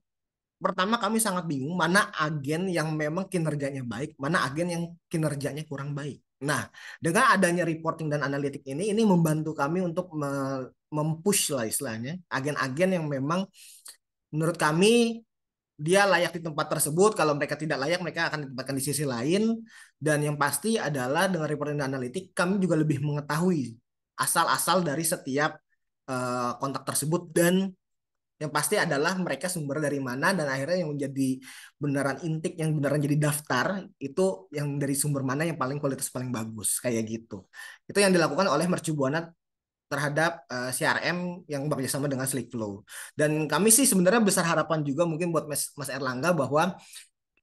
kami sangat bingung mana agen yang memang kinerjanya baik, mana agen yang kinerjanya kurang baik. Nah, dengan adanya reporting dan analitik ini membantu kami untuk mempush lah istilahnya agen-agen yang memang menurut kami dia layak di tempat tersebut. Kalau mereka tidak layak, mereka akan ditempatkan di sisi lain. Dan yang pasti adalah dengan reporting dan analitik, kami juga lebih mengetahui asal-asal dari setiap kontak tersebut, dan yang pasti adalah mereka sumber dari mana, dan akhirnya yang menjadi beneran intake, yang beneran jadi daftar itu yang dari sumber mana yang paling kualitas paling bagus kayak gitu. Itu yang dilakukan oleh Mercubuana terhadap CRM yang bekerjasama dengan Flow. Dan kami sih sebenarnya besar harapan juga mungkin buat Mas Erlangga bahwa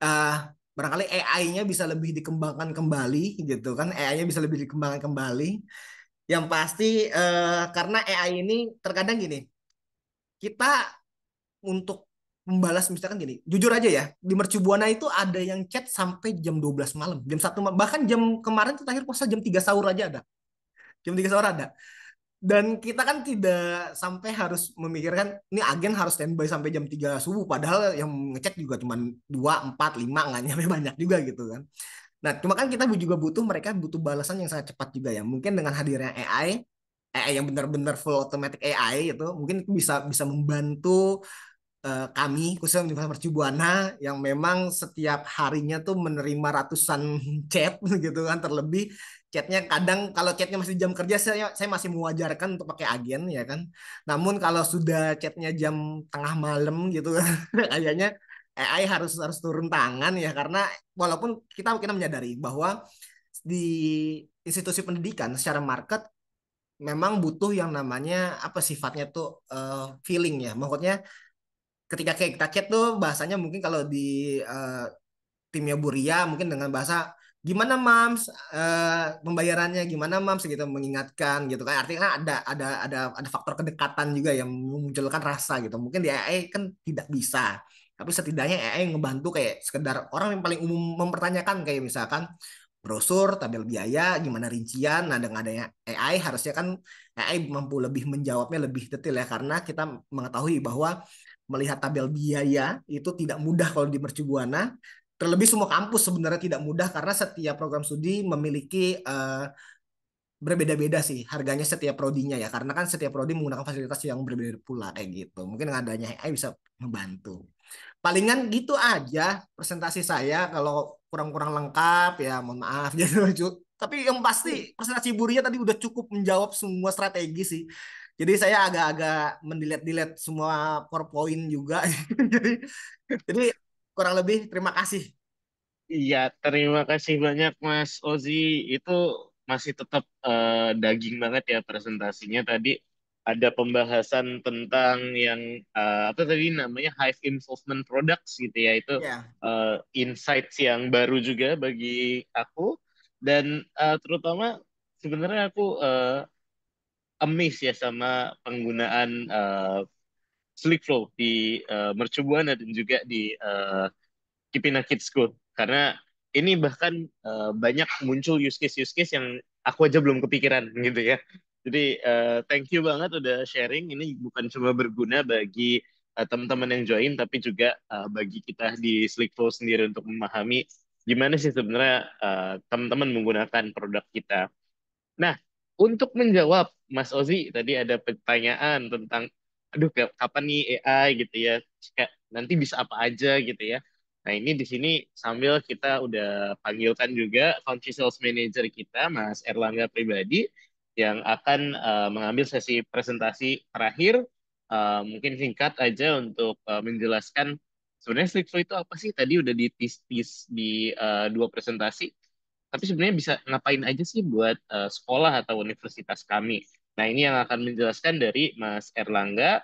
uh, barangkali AI-nya bisa lebih dikembangkan kembali gitu kan, AI-nya bisa lebih dikembangkan kembali. Yang pasti karena AI ini terkadang gini, kita untuk membalas misalkan gini, jujur aja ya, di Mercubuana itu ada yang chat sampai jam 12 malam, bahkan jam kemarin tuh terakhir puasa jam 3 sahur aja ada. Jam 3 sahur ada. Dan kita kan tidak sampai harus memikirkan ini agen harus standby sampai jam 3 subuh padahal yang ngecek juga cuma 2 4 5 nggak nyampe banyak juga gitu kan. Nah, cuma kan kita juga mereka butuh balasan yang sangat cepat juga ya. Mungkin dengan hadirnya AI yang benar-benar full automatic AI itu mungkin bisa bisa membantu kami khususnya Universitas Mercubuana yang memang setiap harinya tuh menerima ratusan chat gitu kan, terlebih chatnya kadang kalau chatnya masih jam kerja saya masih mewajarkan untuk pakai agen ya kan, namun kalau sudah chatnya jam tengah malam gitu kan kayaknya AI harus harus turun tangan ya, karena walaupun kita kita menyadari bahwa di institusi pendidikan secara market memang butuh yang namanya apa sifatnya tuh feeling ya, maksudnya ketika kayak kita chat tuh bahasanya mungkin kalau di timnya Buria mungkin dengan bahasa gimana mams, pembayarannya gimana mams gitu, mengingatkan gitu kan, artinya kan ada faktor kedekatan juga yang memunculkan rasa gitu, mungkin di AI kan tidak bisa, tapi setidaknya AI ngebantu kayak sekedar orang yang paling umum mempertanyakan kayak misalkan brosur, tabel biaya, gimana rincian. Nah, dengan adanya AI harusnya kan AI mampu lebih menjawabnya lebih detail ya, karena kita mengetahui bahwa melihat tabel biaya itu tidak mudah kalau di Mercubuana. Terlebih semua kampus sebenarnya tidak mudah karena setiap program studi memiliki berbeda-beda sih harganya setiap prodinya ya. Karena kan setiap prodi menggunakan fasilitas yang berbeda pula kayak gitu. Mungkin dengan adanya AI bisa membantu. Palingan gitu aja presentasi saya. Kalau kurang-kurang lengkap ya mohon maaf gitu. Tapi yang pasti presentasi Buria tadi udah cukup menjawab semua strategi sih. Jadi saya agak-agak mendelete-delete semua PowerPoint juga. Jadi jadi kurang lebih terima kasih. Iya, terima kasih banyak Mas Ozi. Itu masih tetap daging banget ya presentasinya. Tadi ada pembahasan tentang yang apa tadi namanya Hive Involvement Products gitu ya. Itu Ya. insights yang baru juga bagi aku. Dan terutama sebenarnya aku amazed ya sama penggunaan Slick Flow di Mercubuana dan juga di Kipina Kids School, karena ini bahkan banyak muncul use case yang aku aja belum kepikiran gitu ya. Jadi thank you banget udah sharing. Ini bukan cuma berguna bagi teman-teman yang join, tapi juga bagi kita di Slickflow sendiri untuk memahami gimana sih sebenarnya teman-teman menggunakan produk kita. Nah, untuk menjawab Mas Ozi tadi ada pertanyaan tentang, aduh kapan nih AI gitu ya, kayak nanti bisa apa aja gitu ya. Nah ini di sini sambil kita udah panggilkan juga Country Sales Manager kita, Mas Erlangga Pribadi, yang akan mengambil sesi presentasi terakhir. Mungkin singkat aja untuk menjelaskan sebenarnya Sleepflow itu apa sih? Tadi udah ditis-tis di dua presentasi. Tapi sebenarnya bisa ngapain aja sih buat sekolah atau universitas kami. Nah, ini yang akan menjelaskan dari Mas Erlangga.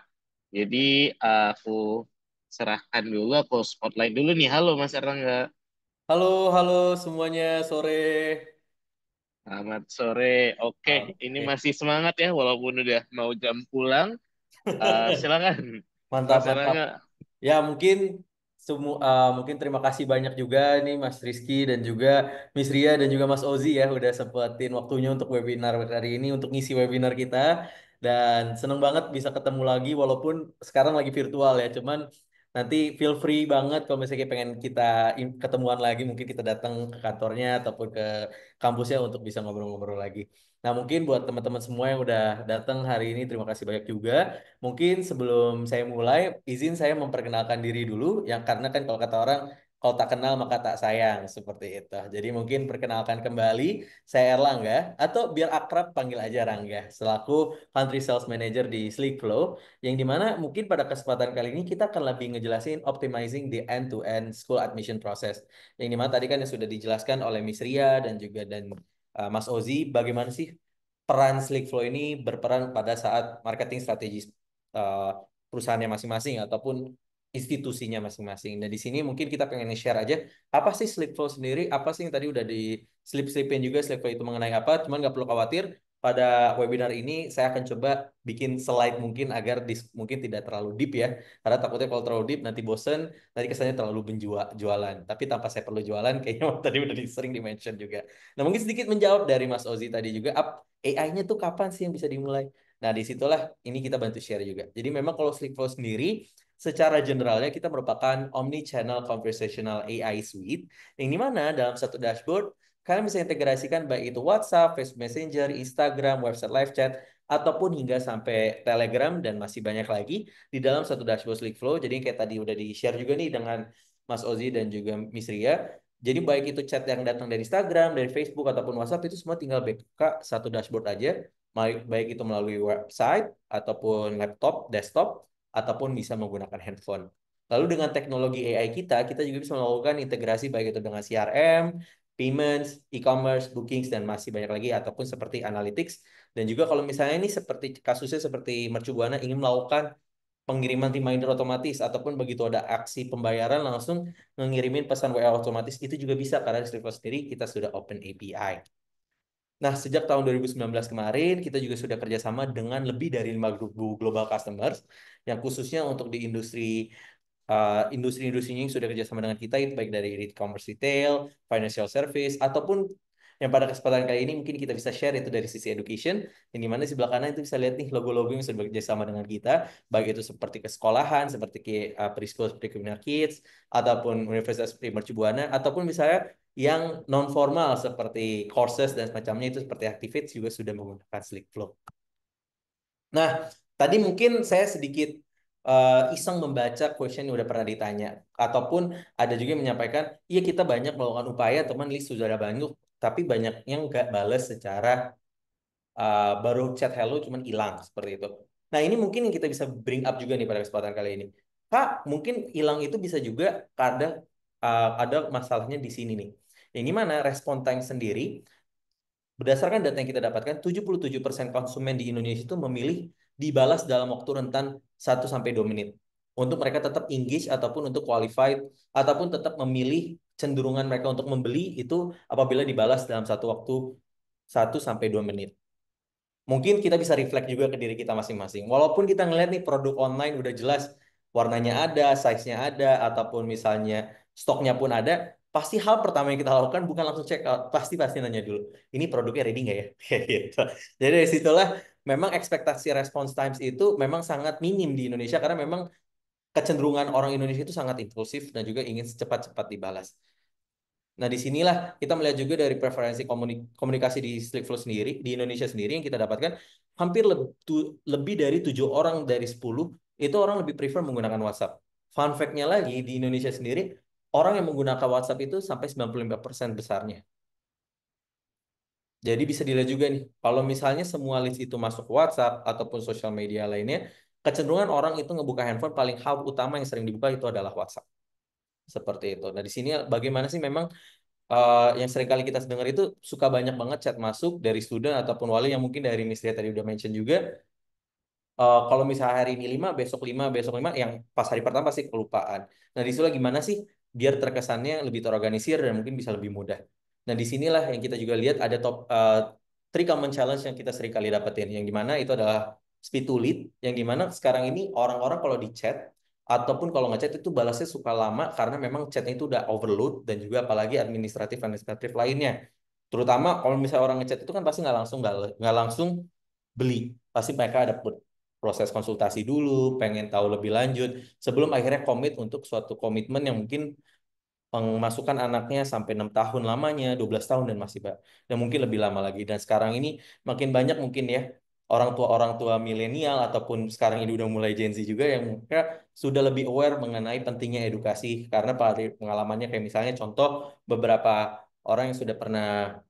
Jadi aku serahkan dulu, aku spotlight dulu nih. Halo Mas Erlangga. Halo, halo semuanya, sore. Selamat sore. Oke, ini Oke. masih semangat ya walaupun udah mau jam pulang. Silakan Mantap, Mas mantap. Erlangga. Ya, mungkin terima kasih banyak juga nih Mas Rizky dan juga Miss Ria dan juga Mas Ozi ya udah sempetin waktunya untuk webinar hari ini untuk ngisi webinar kita, dan seneng banget bisa ketemu lagi walaupun sekarang lagi virtual ya. Cuman nanti feel free banget kalau misalnya pengen kita ketemuan lagi, mungkin kita datang ke kantornya ataupun ke kampusnya untuk bisa ngobrol-ngobrol lagi. Nah, mungkin buat teman-teman semua yang udah datang hari ini terima kasih banyak juga. Mungkin sebelum saya mulai, izin saya memperkenalkan diri dulu, yang karena kan kalau kata orang, kalau tak kenal maka tak sayang, seperti itu. Jadi mungkin perkenalkan kembali, saya Erlangga, atau biar akrab panggil aja Rangga, selaku Country Sales Manager di Sleek Flow, yang dimana mungkin pada kesempatan kali ini kita akan lebih ngejelasin optimizing the end-to-end school admission process. Yang dimana tadi kan yang sudah dijelaskan oleh Miss Ria dan juga Mas Ozi, bagaimana sih peran Sleek Flow ini berperan pada saat marketing strategi uh, perusahaannya masing-masing ataupun institusinya masing-masing. Dan di sini mungkin kita pengen share aja apa sih Sleep Flow sendiri, apa sih yang tadi udah di slip-slipin juga Sleep Flow itu mengenai apa. Cuman nggak perlu khawatir, pada webinar ini saya akan coba bikin slide mungkin agar mungkin tidak terlalu deep ya. Karena takutnya kalau terlalu deep nanti bosen, nanti kesannya terlalu jualan. Tapi tanpa saya perlu jualan, kayaknya tadi udah sering di-mention juga. Nah mungkin sedikit menjawab dari Mas Ozi tadi juga, AI-nya tuh kapan sih yang bisa dimulai? Nah disitulah ini kita bantu share juga. Jadi memang kalau Sleekflow sendiri, secara generalnya kita merupakan omni-channel conversational AI suite, yang dimana dalam satu dashboard, kalian bisa integrasikan baik itu WhatsApp, Facebook Messenger, Instagram, website live chat, ataupun hingga sampai Telegram dan masih banyak lagi di dalam satu dashboard Sleekflow. Jadi kayak tadi udah di-share juga nih dengan Mas Ozi dan juga Miss Ria. Jadi baik itu chat yang datang dari Instagram, dari Facebook, ataupun WhatsApp, itu semua tinggal buka satu dashboard aja. Baik itu melalui website, ataupun laptop, desktop, ataupun bisa menggunakan handphone. Lalu dengan teknologi AI kita juga bisa melakukan integrasi baik itu dengan CRM, payments, e-commerce, bookings, dan masih banyak lagi, ataupun seperti analytics. Dan juga kalau misalnya ini seperti kasusnya seperti Mercubuana ingin melakukan pengiriman reminder otomatis, ataupun begitu ada aksi pembayaran langsung ngirimin pesan WA otomatis, itu juga bisa karena di Sleekflow sendiri kita sudah open API. Nah, sejak tahun 2019 kemarin, kita juga sudah kerjasama dengan lebih dari 5 global customers, yang khususnya untuk di industri-industrinya yang sudah kerjasama dengan kita, itu baik dari e-commerce retail, financial service, ataupun yang pada kesempatan kali ini mungkin kita bisa share itu dari sisi education, yang dimana di sebelah kanan itu bisa lihat nih logo-logo yang sudah bekerjasama dengan kita, baik itu seperti ke sekolahan, seperti ke preschool seperti Communal Kids, ataupun Universitas Mercu Buana, ataupun misalnya yang non-formal seperti courses dan semacamnya itu seperti Activates juga sudah menggunakan Sleekflow. Nah, tadi mungkin saya sedikit iseng membaca question yang udah pernah ditanya. Ataupun ada juga yang menyampaikan, iya kita banyak melakukan upaya, teman list sudah ada banyak, tapi banyak yang nggak bales secara baru chat hello cuman hilang, seperti itu. Nah, ini mungkin yang kita bisa bring up juga nih pada kesempatan kali ini. Kak, mungkin hilang itu bisa juga ada masalahnya di sini nih. Yang mana respon time sendiri, berdasarkan data yang kita dapatkan, 77% konsumen di Indonesia itu memilih dibalas dalam waktu rentan 1-2 menit. Untuk mereka tetap engage ataupun untuk qualified, ataupun tetap memilih cenderungan mereka untuk membeli itu apabila dibalas dalam satu waktu 1-2 menit. Mungkin kita bisa reflect juga ke diri kita masing-masing. Walaupun kita ngeliat nih produk online udah jelas, warnanya ada, size-nya ada, ataupun misalnya stoknya pun ada, pasti hal pertama yang kita lakukan bukan langsung check out, pasti nanya dulu, ini produknya ready nggak ya? Kayak gitu. Jadi dari situlah memang ekspektasi response times itu memang sangat minim di Indonesia, karena memang kecenderungan orang Indonesia itu sangat impulsif dan juga ingin secepat-cepat dibalas. Nah, disinilah kita melihat juga dari preferensi komunikasi di Sleekflow sendiri, di Indonesia sendiri, yang kita dapatkan hampir lebih dari 7 orang dari 10 itu orang lebih prefer menggunakan WhatsApp. Fun fact-nya lagi, di Indonesia sendiri, orang yang menggunakan WhatsApp itu sampai 95% besarnya. Jadi bisa dilihat juga nih, kalau misalnya semua list itu masuk ke WhatsApp ataupun sosial media lainnya, kecenderungan orang itu ngebuka handphone, paling hal utama yang sering dibuka itu adalah WhatsApp. Seperti itu. Nah, di sini bagaimana sih memang yang sering kali kita dengar itu suka banyak banget chat masuk dari student ataupun wali, yang mungkin dari Miss Ria tadi udah mention juga. Kalau misalnya hari ini 5, besok 5, yang pas hari pertama pasti kelupaan. Nah, disitulah gimana sih biar terkesannya lebih terorganisir dan mungkin bisa lebih mudah. Nah, disinilah yang kita juga lihat ada top 3 common challenge yang kita sering kali dapetin. Yang dimana itu adalah speed to lead, yang dimana sekarang ini orang-orang kalau di chat ataupun kalau ngechat itu balasnya suka lama karena memang chatnya itu udah overload, dan juga apalagi administratif lainnya. Terutama kalau misalnya orang ngechat itu kan pasti nggak langsung beli, pasti mereka ada proses konsultasi dulu, pengen tahu lebih lanjut sebelum akhirnya komit untuk suatu komitmen yang mungkin memasukkan anaknya sampai 6 tahun lamanya, 12 tahun, dan mungkin lebih lama lagi. Dan sekarang ini makin banyak mungkin ya orang tua milenial ataupun sekarang ini udah mulai Gen Z juga yang mereka sudah lebih aware mengenai pentingnya edukasi, karena pada pengalamannya kayak misalnya contoh beberapa orang yang sudah pernah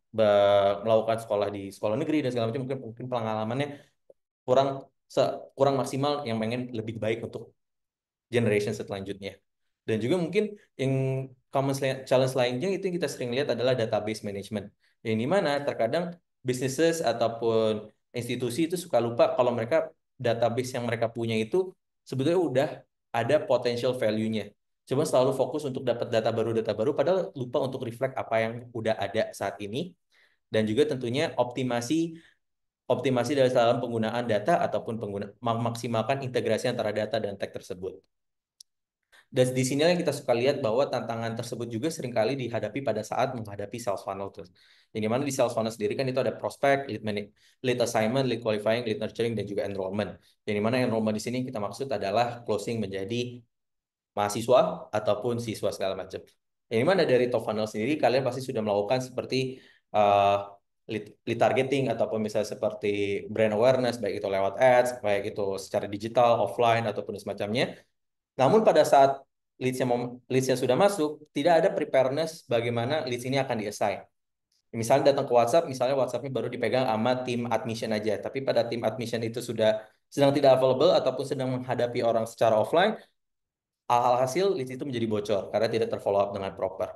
melakukan sekolah di sekolah negeri dan segala macam, mungkin pengalamannya kurang kurang maksimal, yang pengen lebih baik untuk generation selanjutnya. Dan juga mungkin yang common challenge lainnya itu yang kita sering lihat adalah database management. Yang dimana terkadang businesses ataupun institusi itu suka lupa kalau mereka database yang mereka punya itu sebetulnya udah ada potential value-nya. Coba selalu fokus untuk dapat data baru, padahal lupa untuk reflect apa yang udah ada saat ini. Dan juga tentunya optimasi optimasi dalam penggunaan data ataupun memaksimalkan integrasi antara data dan tag tersebut. Dan di sini yang kita suka lihat bahwa tantangan tersebut juga seringkali dihadapi pada saat menghadapi sales funnel tuh. Yang dimana di sales funnel sendiri kan itu ada prospek, lead assignment, lead qualifying, lead nurturing, dan juga enrollment. Yang dimana enrollment di sini kita maksud adalah closing menjadi mahasiswa ataupun siswa segala macam. Yang dimana dari top funnel sendiri kalian pasti sudah melakukan seperti lead targeting ataupun misalnya seperti brand awareness, baik itu lewat ads, baik itu secara digital, offline, ataupun semacamnya. Namun pada saat leads-nya sudah masuk, tidak ada preparedness bagaimana leads ini akan di-assign. Misalnya datang ke WhatsApp, misalnya WhatsApp-nya baru dipegang sama tim admission aja, tapi pada tim admission itu sedang tidak available ataupun sedang menghadapi orang secara offline, hasil leads itu menjadi bocor karena tidak terfollow up dengan proper.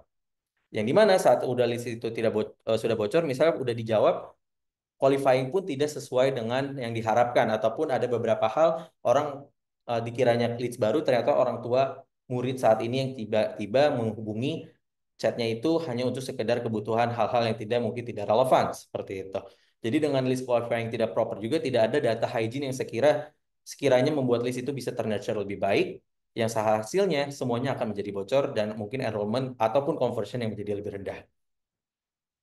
Yang dimana saat udah leads itu sudah bocor, misalnya udah dijawab, qualifying pun tidak sesuai dengan yang diharapkan ataupun ada beberapa hal orang dikiranya leads baru ternyata orang tua murid saat ini yang tiba-tiba menghubungi chatnya itu hanya untuk sekedar kebutuhan hal-hal yang mungkin tidak relevan seperti itu. Jadi dengan list qualifying tidak proper juga tidak ada data hygiene yang sekiranya membuat list itu bisa ternurture lebih baik yang hasilnya semuanya akan menjadi bocor dan mungkin enrollment ataupun conversion yang menjadi lebih rendah.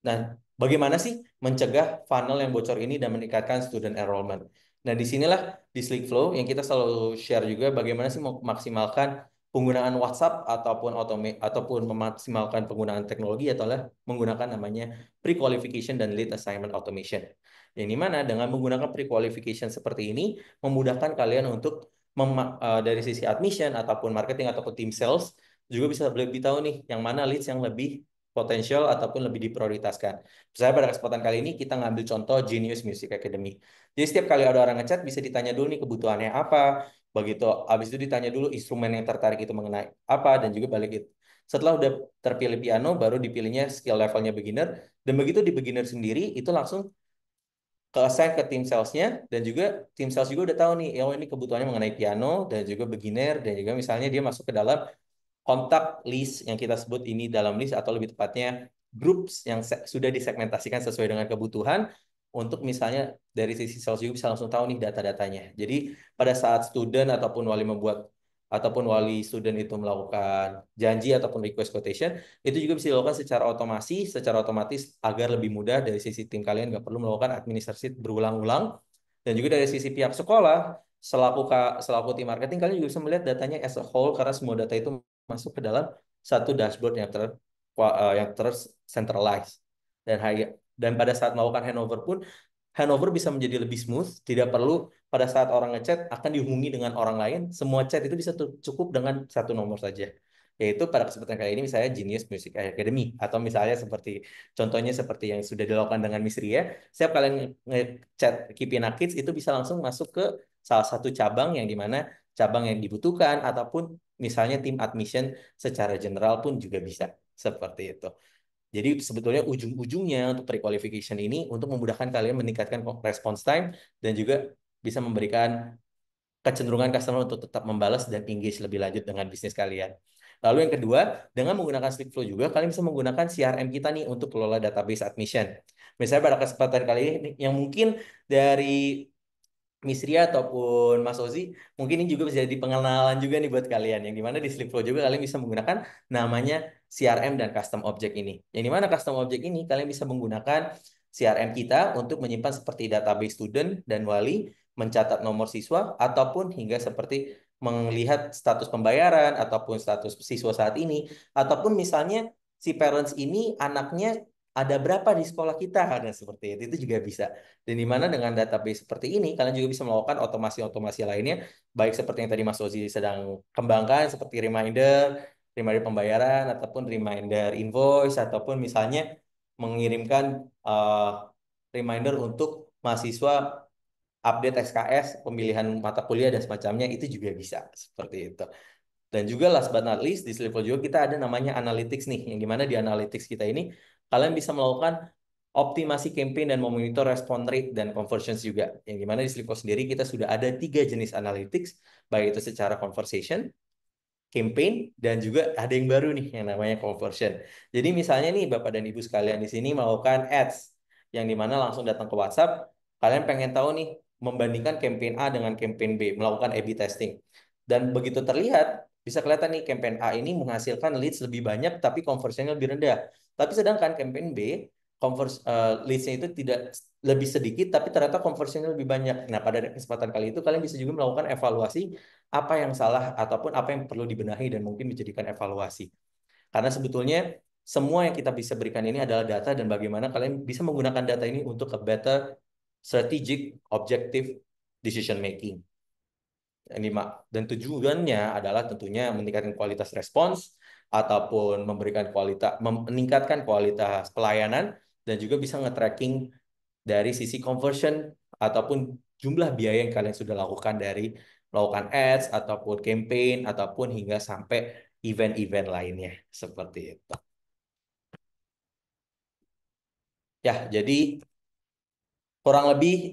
Nah, bagaimana sih mencegah funnel yang bocor ini dan meningkatkan student enrollment? Nah, disinilah di Slickflow yang kita selalu share juga bagaimana sih memaksimalkan penggunaan WhatsApp ataupun memaksimalkan penggunaan teknologi adalah menggunakan namanya pre-qualification dan lead assignment automation. Yang dimana dengan menggunakan pre-qualification seperti ini memudahkan kalian untuk dari sisi admission ataupun marketing ataupun tim sales juga bisa lebih tahu nih yang mana leads yang lebih potensial ataupun lebih diprioritaskan. Misalnya pada kesempatan kali ini kita ngambil contoh Genius Music Academy. Jadi setiap kali ada orang ngechat bisa ditanya dulu nih kebutuhannya apa, begitu habis itu ditanya dulu instrumen yang tertarik itu mengenai apa dan juga balik itu. Setelah udah terpilih piano baru dipilihnya skill levelnya beginner dan begitu di beginner sendiri itu langsung ke-assign ke tim salesnya dan juga tim sales juga udah tahu nih, oh ini kebutuhannya mengenai piano dan juga beginner dan juga misalnya dia masuk ke dalam kontak list yang kita sebut ini dalam list atau lebih tepatnya groups yang sudah disegmentasikan sesuai dengan kebutuhan untuk misalnya dari sisi sales juga bisa langsung tahu nih data-datanya. Jadi pada saat student ataupun wali student itu melakukan janji ataupun request quotation, itu juga bisa dilakukan secara otomatis agar lebih mudah dari sisi tim kalian nggak perlu melakukan administrasi berulang-ulang. Dan juga dari sisi pihak sekolah, selaku tim marketing kalian juga bisa melihat datanya as a whole karena semua data itu masuk ke dalam satu dashboard yang tercentralized dan pada saat melakukan handover bisa menjadi lebih smooth, tidak perlu pada saat orang ngechat akan dihubungi dengan orang lain, semua chat itu bisa cukup dengan satu nomor saja. Yaitu pada kesempatan kali ini misalnya Genius Music Academy atau misalnya contohnya seperti yang sudah dilakukan dengan Miss Ria, setiap kalian ngechat Kipina Kids itu bisa langsung masuk ke salah satu cabang yang dimana cabang yang dibutuhkan ataupun misalnya tim admission secara general pun juga bisa seperti itu. Jadi sebetulnya ujung-ujungnya untuk pre-qualification ini untuk memudahkan kalian meningkatkan response time dan juga bisa memberikan kecenderungan customer untuk tetap membalas dan engage lebih lanjut dengan bisnis kalian. Lalu yang kedua, dengan menggunakan Slickflow juga kalian bisa menggunakan CRM kita nih untuk kelola database admission. Misalnya pada kesempatan kali ini yang mungkin dari Miss Ria ataupun Mas Ozi, mungkin ini juga bisa jadi pengenalan juga nih buat kalian. Yang dimana di Slickflow juga kalian bisa menggunakan namanya CRM dan custom object ini. Yang dimana custom object ini kalian bisa menggunakan CRM kita untuk menyimpan seperti database student dan wali, mencatat nomor siswa, ataupun hingga seperti melihat status pembayaran ataupun status siswa saat ini. Ataupun misalnya si parents ini anaknya ada berapa di sekolah kita dan seperti itu juga bisa. Dan di mana dengan database seperti ini, kalian juga bisa melakukan otomasi-otomasi lainnya, baik seperti yang tadi Mas Ozi sedang kembangkan, seperti reminder pembayaran, ataupun reminder invoice, ataupun misalnya mengirimkan reminder untuk mahasiswa update SKS, pemilihan mata kuliah, dan semacamnya, itu juga bisa. Seperti itu. Dan juga last but not least, di Slickflow juga kita ada namanya analytics nih, yang dimana di analytics kita ini, kalian bisa melakukan optimasi campaign dan memonitor respon rate dan conversions juga. Yang dimana di Slickflow sendiri kita sudah ada 3 jenis analytics, baik itu secara conversation, campaign, dan juga ada yang baru nih yang namanya conversion. Jadi misalnya nih Bapak dan Ibu sekalian di sini melakukan ads, yang dimana langsung datang ke WhatsApp, Kalian pengen tahu nih, membandingkan campaign A dengan campaign B, melakukan A/B testing. Dan begitu terlihat, bisa kelihatan nih campaign A ini menghasilkan leads lebih banyak, tapi conversionnya lebih rendah. Tapi sedangkan campaign B, leads-nya itu tidak lebih sedikit, tapi ternyata conversionnya lebih banyak. Nah, pada kesempatan kali itu, kalian bisa juga melakukan evaluasi apa yang salah, ataupun apa yang perlu dibenahi, dan mungkin dijadikan evaluasi. Karena sebetulnya semua yang kita bisa berikan ini adalah data dan bagaimana kalian bisa menggunakan data ini untuk a better strategic objective decision making. Dan tujuannya adalah tentunya meningkatkan kualitas respons ataupun meningkatkan kualitas pelayanan dan juga bisa nge-tracking dari sisi conversion ataupun jumlah biaya yang kalian sudah lakukan dari melakukan ads ataupun campaign ataupun hingga sampai event-event lainnya seperti itu. Ya, jadi kurang lebih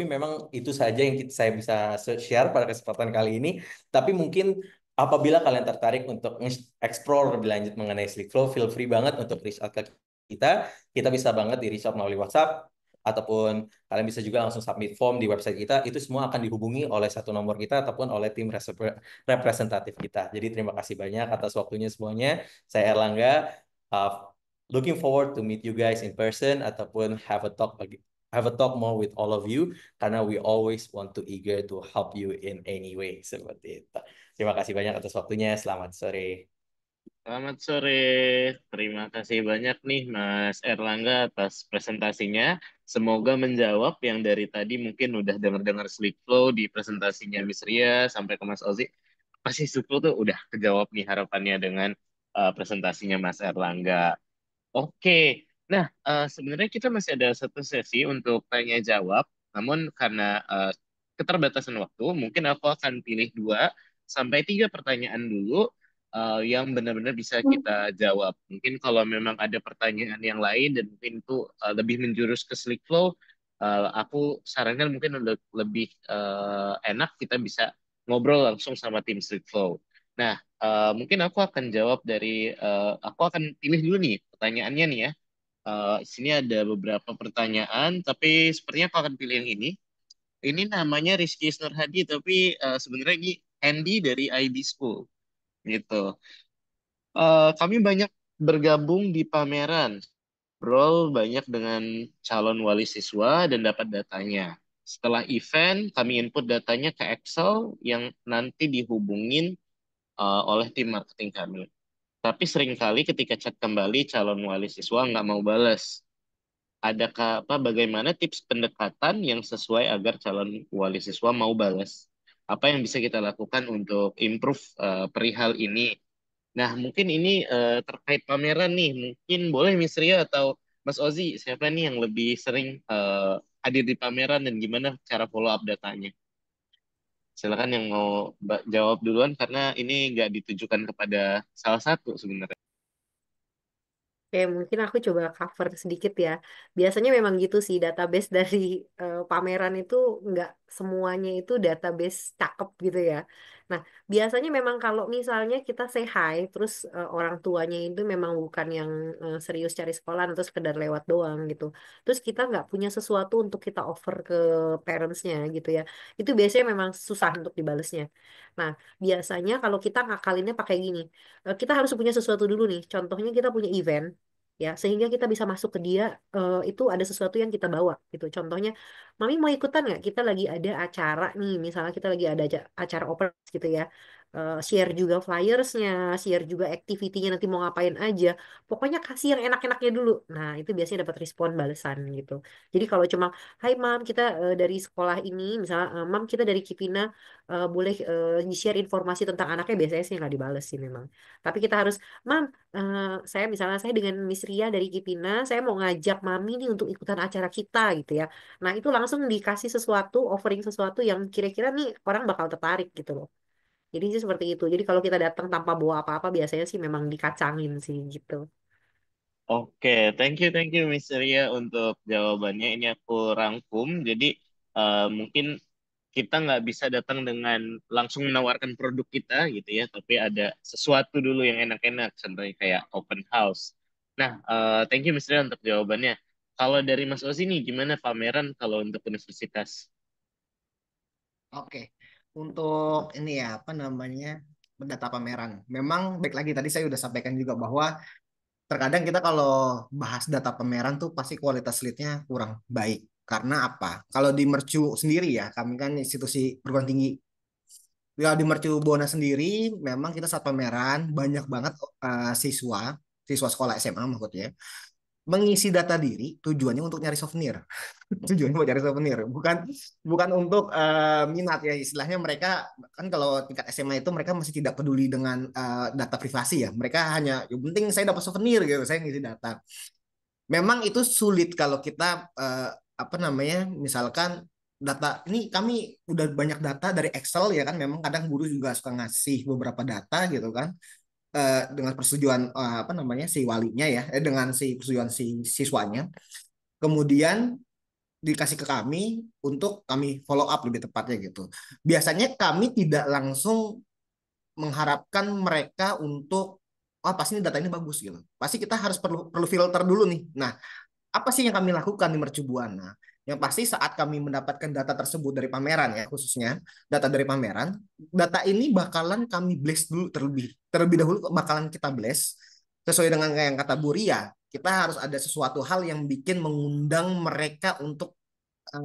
memang itu saja yang saya bisa share pada kesempatan kali ini. Tapi mungkin apabila kalian tertarik untuk explore lebih lanjut mengenai Slickflow, feel free banget untuk reach out ke kita. Kita bisa banget di reach out melalui WhatsApp ataupun kalian bisa juga langsung submit form di website kita. Itu semua akan dihubungi oleh satu nomor kita ataupun oleh tim representatif kita. Jadi terima kasih banyak atas waktunya semuanya. Saya Erlangga. Uh, Looking forward to meet you guys in person ataupun have a talk more with all of you karena we always want to eager to help you in any way seperti itu. Terima kasih banyak atas waktunya. Selamat sore. Selamat sore, terima kasih banyak nih Mas Erlangga atas presentasinya. Semoga menjawab yang dari tadi mungkin udah dengar-dengar sleep flow di presentasinya Miss Ria sampai ke Mas Ozi. Pasti sleep flow tuh udah kejawab nih harapannya dengan presentasinya Mas Erlangga. Oke, nah sebenarnya kita masih ada satu sesi untuk tanya jawab, namun karena keterbatasan waktu, mungkin aku akan pilih 2 sampai 3 pertanyaan dulu yang benar-benar bisa kita jawab. Mungkin kalau memang ada pertanyaan yang lain dan mungkin itu lebih menjurus ke slick flow, aku sarankan mungkin lebih enak kita bisa ngobrol langsung sama tim slick flow. Nah, mungkin aku akan pilih dulu nih pertanyaannya nih ya. Sini ada beberapa pertanyaan, tapi sepertinya aku akan pilih yang ini. Ini namanya Rizky Isnur Hadi, tapi sebenarnya ini Andy dari IB School gitu. Kami banyak bergabung di pameran, role banyak dengan calon wali siswa dan dapat datanya. Setelah event, kami input datanya ke Excel yang nanti dihubungin oleh tim marketing kami. Tapi seringkali ketika chat kembali calon wali siswa nggak mau balas. Bagaimana tips pendekatan yang sesuai agar calon wali siswa mau balas? Apa yang bisa kita lakukan untuk improve perihal ini? Nah, mungkin ini terkait pameran nih. Mungkin boleh Miss Ria atau Mas Ozi, siapa nih yang lebih sering hadir di pameran dan gimana cara follow up datanya? Silakan yang mau jawab duluan karena ini nggak ditujukan kepada salah satu sebenarnya. Oke, mungkin aku coba cover sedikit ya. Biasanya memang gitu sih, database dari pameran itu nggak semuanya itu database cakep gitu ya. Nah, biasanya memang kalau misalnya kita say hi, terus orang tuanya itu memang bukan yang serius cari sekolah atau sekedar lewat doang gitu. Terus kita nggak punya sesuatu untuk kita offer ke parentsnya gitu ya. Itu biasanya memang susah untuk dibalesnya. Nah, biasanya kalau kita ngakalinnya pakai gini, kita harus punya sesuatu dulu nih. Contohnya kita punya event ya sehingga kita bisa masuk ke dia, itu ada sesuatu yang kita bawa gitu. Contohnya, mami mau ikutan nggak, kita lagi ada acara nih, misalnya kita lagi ada acara open gitu ya. Share juga flyersnya, share juga activity-nya nanti mau ngapain aja, pokoknya kasih yang enak-enaknya dulu. Nah, itu biasanya dapat respon balasan gitu. Jadi kalau cuma hai mam, kita dari sekolah ini misalnya, mam kita dari Kipina, boleh di-share informasi tentang anaknya, biasanya sih nggak dibales sih memang. Tapi kita harus, mam, saya dengan Miss Ria dari Kipina, saya mau ngajak Mami nih untuk ikutan acara kita gitu ya. Nah, itu langsung dikasih sesuatu, offering sesuatu yang kira-kira nih orang bakal tertarik gitu loh. Jadi sih seperti itu. Jadi kalau kita datang tanpa bawa apa-apa, biasanya sih memang dikacangin sih gitu. Oke, thank you Miss Ria untuk jawabannya. Ini aku rangkum. Jadi mungkin kita nggak bisa datang dengan langsung menawarkan produk kita gitu ya, tapi ada sesuatu dulu yang enak-enak, contohnya kayak open house. Nah, thank you Miss Ria untuk jawabannya. Kalau dari Mas Ozi nih, gimana pameran kalau untuk universitas? Oke, untuk ini ya apa namanya data pameran. Memang baik lagi tadi saya udah sampaikan juga bahwa terkadang kita kalau bahas data pameran tuh pasti kualitas leadnya kurang baik. Karena apa? Kalau di Mercu sendiri ya, kami kan institusi perguruan tinggi. Ya di Mercu Buana sendiri, memang kita saat pameran banyak banget siswa, siswa sekolah SMA maksudnya, mengisi data diri tujuannya untuk nyari souvenir. Tujuannya buat cari souvenir, bukan bukan untuk minat ya istilahnya. Mereka kan kalau tingkat SMA itu mereka masih tidak peduli dengan data privasi ya. Mereka hanya yang penting saya dapat souvenir gitu, saya ngisi data. Memang itu sulit kalau kita apa namanya, misalkan data ini kami udah banyak data dari Excel ya kan. Memang kadang guru juga suka ngasih beberapa data gitu kan, dengan persetujuan apa namanya si walinya ya, dengan si persetujuan si siswanya. Kemudian dikasih ke kami untuk kami follow up lebih tepatnya gitu. Biasanya kami tidak langsung mengharapkan mereka untuk wah pasti ini data ini bagus gitu. Pasti kita harus perlu perlu filter dulu nih. Nah, apa sih yang kami lakukan di Mercubuana? Yang pasti saat kami mendapatkan data tersebut dari pameran ya, khususnya data dari pameran, data ini bakalan kami blast dulu terlebih terlebih dahulu, bakalan kita blast sesuai dengan yang kata Bu Ria. Kita harus ada sesuatu hal yang bikin mengundang mereka untuk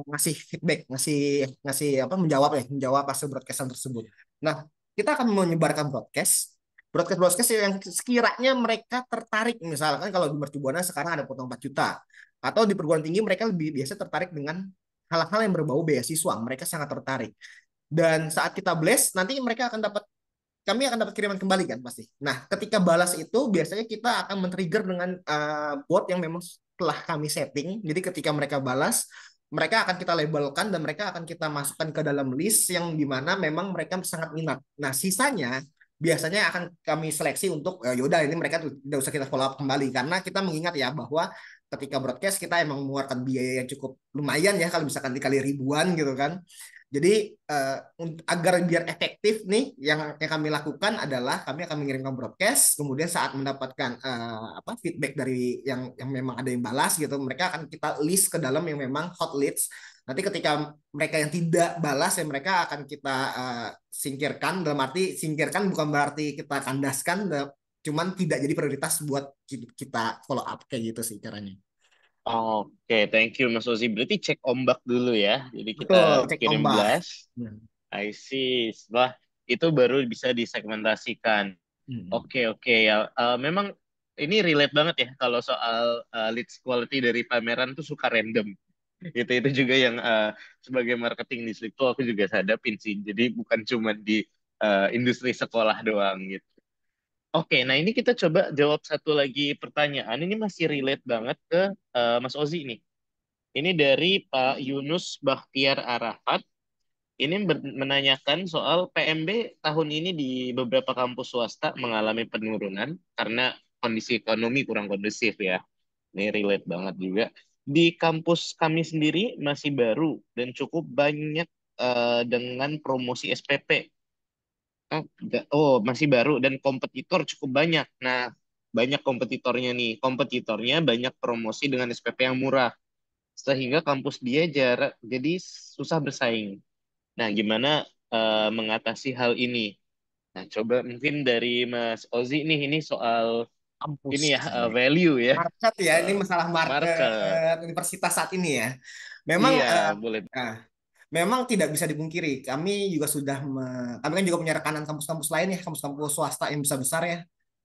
ngasih feedback, ngasih ngasih apa, menjawab ya, menjawab hasil broadcastan tersebut. Nah, kita akan menyebarkan broadcast yang sekiranya mereka tertarik. Misalkan kalau di Mercubuana sekarang ada potong 4 juta, atau di perguruan tinggi mereka lebih biasa tertarik dengan hal-hal yang berbau beasiswa, mereka sangat tertarik. Dan saat kita blast, nanti mereka akan dapat, kami akan dapat kiriman kembali kan pasti. Nah, ketika balas itu biasanya kita akan men-trigger dengan bot yang memang telah kami setting. Jadi ketika mereka balas, mereka akan kita labelkan dan mereka akan kita masukkan ke dalam list yang dimana memang mereka sangat minat. Nah, sisanya biasanya akan kami seleksi untuk yaudah ini mereka tidak usah kita follow up kembali, karena kita mengingat ya bahwa ketika broadcast kita emang mengeluarkan biaya yang cukup lumayan ya, kalau misalkan dikali ribuan gitu kan. Jadi agar biar efektif nih, yang kami lakukan adalah kami akan mengirimkan broadcast, kemudian saat mendapatkan apa feedback dari yang memang ada yang balas gitu, mereka akan kita list ke dalam yang memang hot leads. Nanti ketika mereka yang tidak balas ya mereka akan kita singkirkan. Dalam arti singkirkan bukan berarti kita kandaskan, cuman tidak jadi prioritas buat kita follow up kayak gitu sih caranya. Oke, thank you Mas Ozi. Berarti cek ombak dulu ya. Jadi kita Betul, cek kirim ombak. blast. I see. Setelah itu baru bisa disegmentasikan. Oke, oke ya. Memang ini relate banget ya kalau soal leads quality dari pameran tuh suka random. Itu juga yang sebagai marketing di situ aku juga hadapin sih. Jadi bukan cuma di industri sekolah doang gitu. Oke, nah ini kita coba jawab satu lagi pertanyaan. Ini masih relate banget ke Mas Ozi nih. Ini dari Pak Yunus Bakhtiar Arafat. Ini menanyakan soal PMB tahun ini di beberapa kampus swasta mengalami penurunan karena kondisi ekonomi kurang kondusif ya. Ini relate banget juga. Di kampus kami sendiri masih baru dan cukup banyak dengan promosi SPP. Oh, masih baru dan kompetitor cukup banyak. Nah, banyak kompetitornya nih. Kompetitornya banyak promosi dengan SPP yang murah. Sehingga kampus dia jarak jadi susah bersaing. Nah, gimana mengatasi hal ini? Nah, coba mungkin dari Mas Ozi nih, ini soal Kampus ini ya ya. value ya, Market ya, ini masalah market. market universitas saat ini ya. Memang Iya, boleh. nah, memang tidak bisa dipungkiri. Kami juga sudah kami kan juga punya rekanan kampus-kampus lain ya, kampus-kampus swasta yang besar-besar ya.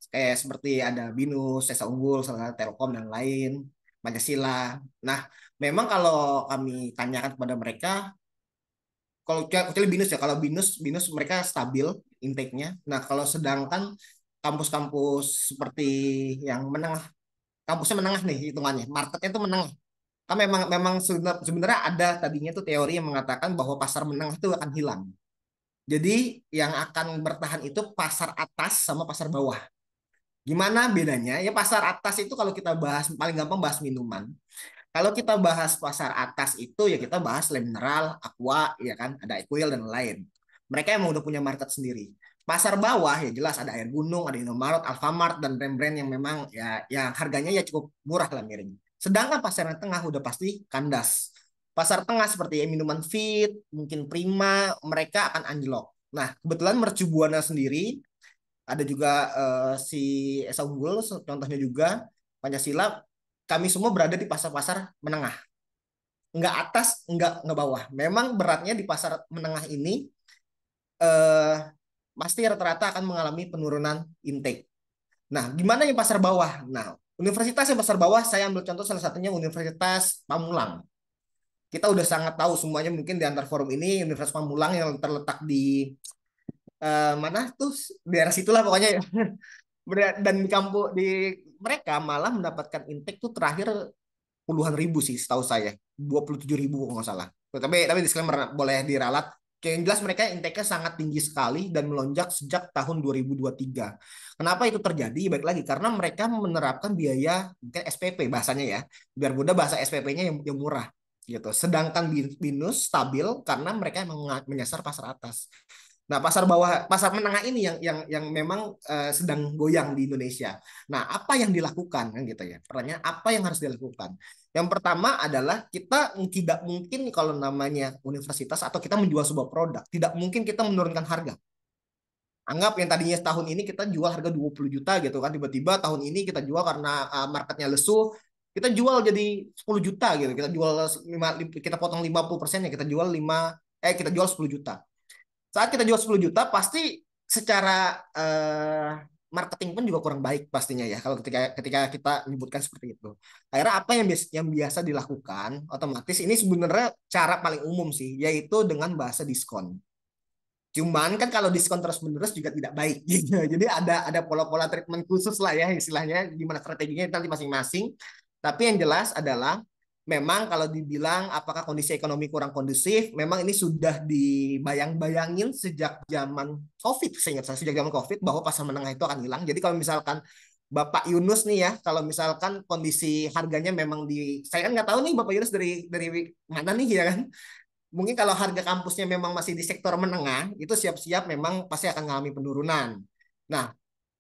Kayak seperti ada BINUS, Esa Unggul, Telkom dan lain, Pancasila. Nah, memang kalau kami tanyakan kepada mereka, kalau kecuali BINUS ya, kalau BINUS BINUS mereka stabil intake-nya. Nah, kalau sedangkan kampus-kampus seperti yang menengah, kampusnya menengah nih hitungannya, marketnya itu menengah. Kan memang memang sebenarnya ada tadinya tuh teori yang mengatakan bahwa pasar menengah itu akan hilang. Jadi yang akan bertahan itu pasar atas sama pasar bawah. Gimana bedanya? Ya pasar atas itu kalau kita bahas paling gampang bahas minuman. Kalau kita bahas pasar atas itu ya kita bahas Le Mineral, Aqua, ya kan, ada Equil dan lain. Mereka emang udah punya market sendiri. Pasar bawah ya jelas ada Air Gunung, ada Indomaret, Alfamart dan brand-brand yang memang ya harganya ya cukup murah lah miring. Sedangkan pasar yang tengah udah pasti kandas. Pasar tengah seperti minuman fit, mungkin Prima, mereka akan anjlok. Nah, kebetulan Mercu Buana sendiri, ada juga si Esa Unggul, contohnya juga, Pancasila, kami semua berada di pasar-pasar menengah. Nggak atas, nggak bawah. Memang beratnya di pasar menengah ini eh, pasti rata-rata akan mengalami penurunan intake. Nah, gimana yang pasar bawah? Nah, universitas yang pasar bawah, saya ambil contoh salah satunya Universitas Pamulang. Kita udah sangat tahu semuanya mungkin di antar forum ini, Universitas Pamulang yang terletak di mana tuh, daerah situlah pokoknya ya. Dan di kampus di mereka malah mendapatkan intake tuh terakhir puluhan ribu sih setahu saya, 27.000 kalau nggak salah. Tapi disclaimer boleh diralat. Yang jelas mereka intake-nya sangat tinggi sekali dan melonjak sejak tahun 2023. Kenapa itu terjadi? Baik lagi karena mereka menerapkan biaya mungkin SPP bahasanya ya. Biar mudah bahasa SPP-nya yang murah gitu. Sedangkan BINUS stabil karena mereka menyasar pasar atas. Nah, pasar bawah, pasar menengah ini yang memang sedang goyang di Indonesia. Nah, apa yang dilakukan kan gitu ya? Pertanyaan apa yang harus dilakukan? Yang pertama adalah kita tidak mungkin kalau namanya universitas atau kita menjual sebuah produk, tidak mungkin kita menurunkan harga. Anggap yang tadinya tahun ini kita jual harga 20 juta gitu kan, tiba-tiba tahun ini kita jual karena marketnya lesu, kita jual jadi 10 juta gitu. Kita jual kita potong 50% ya, kita jual 10 juta. Saat kita jual 10 juta pasti secara marketing pun juga kurang baik pastinya ya kalau ketika kita menyebutkan seperti itu. Akhirnya apa yang biasa dilakukan otomatis ini sebenarnya cara paling umum sih, yaitu dengan bahasa diskon. Cuman kan kalau diskon terus-menerus juga tidak baik gitu. Jadi ada pola-pola treatment khusus lah ya istilahnya, gimana strateginya nanti masing-masing. Tapi yang jelas adalah memang kalau dibilang apakah kondisi ekonomi kurang kondusif, memang ini sudah dibayang-bayangin sejak zaman COVID, seingat saya sejak zaman COVID bahwa pasar menengah itu akan hilang. Jadi kalau misalkan Bapak Yunus nih ya, kalau misalkan kondisi harganya memang saya kan nggak tahu nih Bapak Yunus dari mana nih ya kan. Mungkin kalau harga kampusnya memang masih di sektor menengah, itu siap-siap memang pasti akan mengalami penurunan. Nah,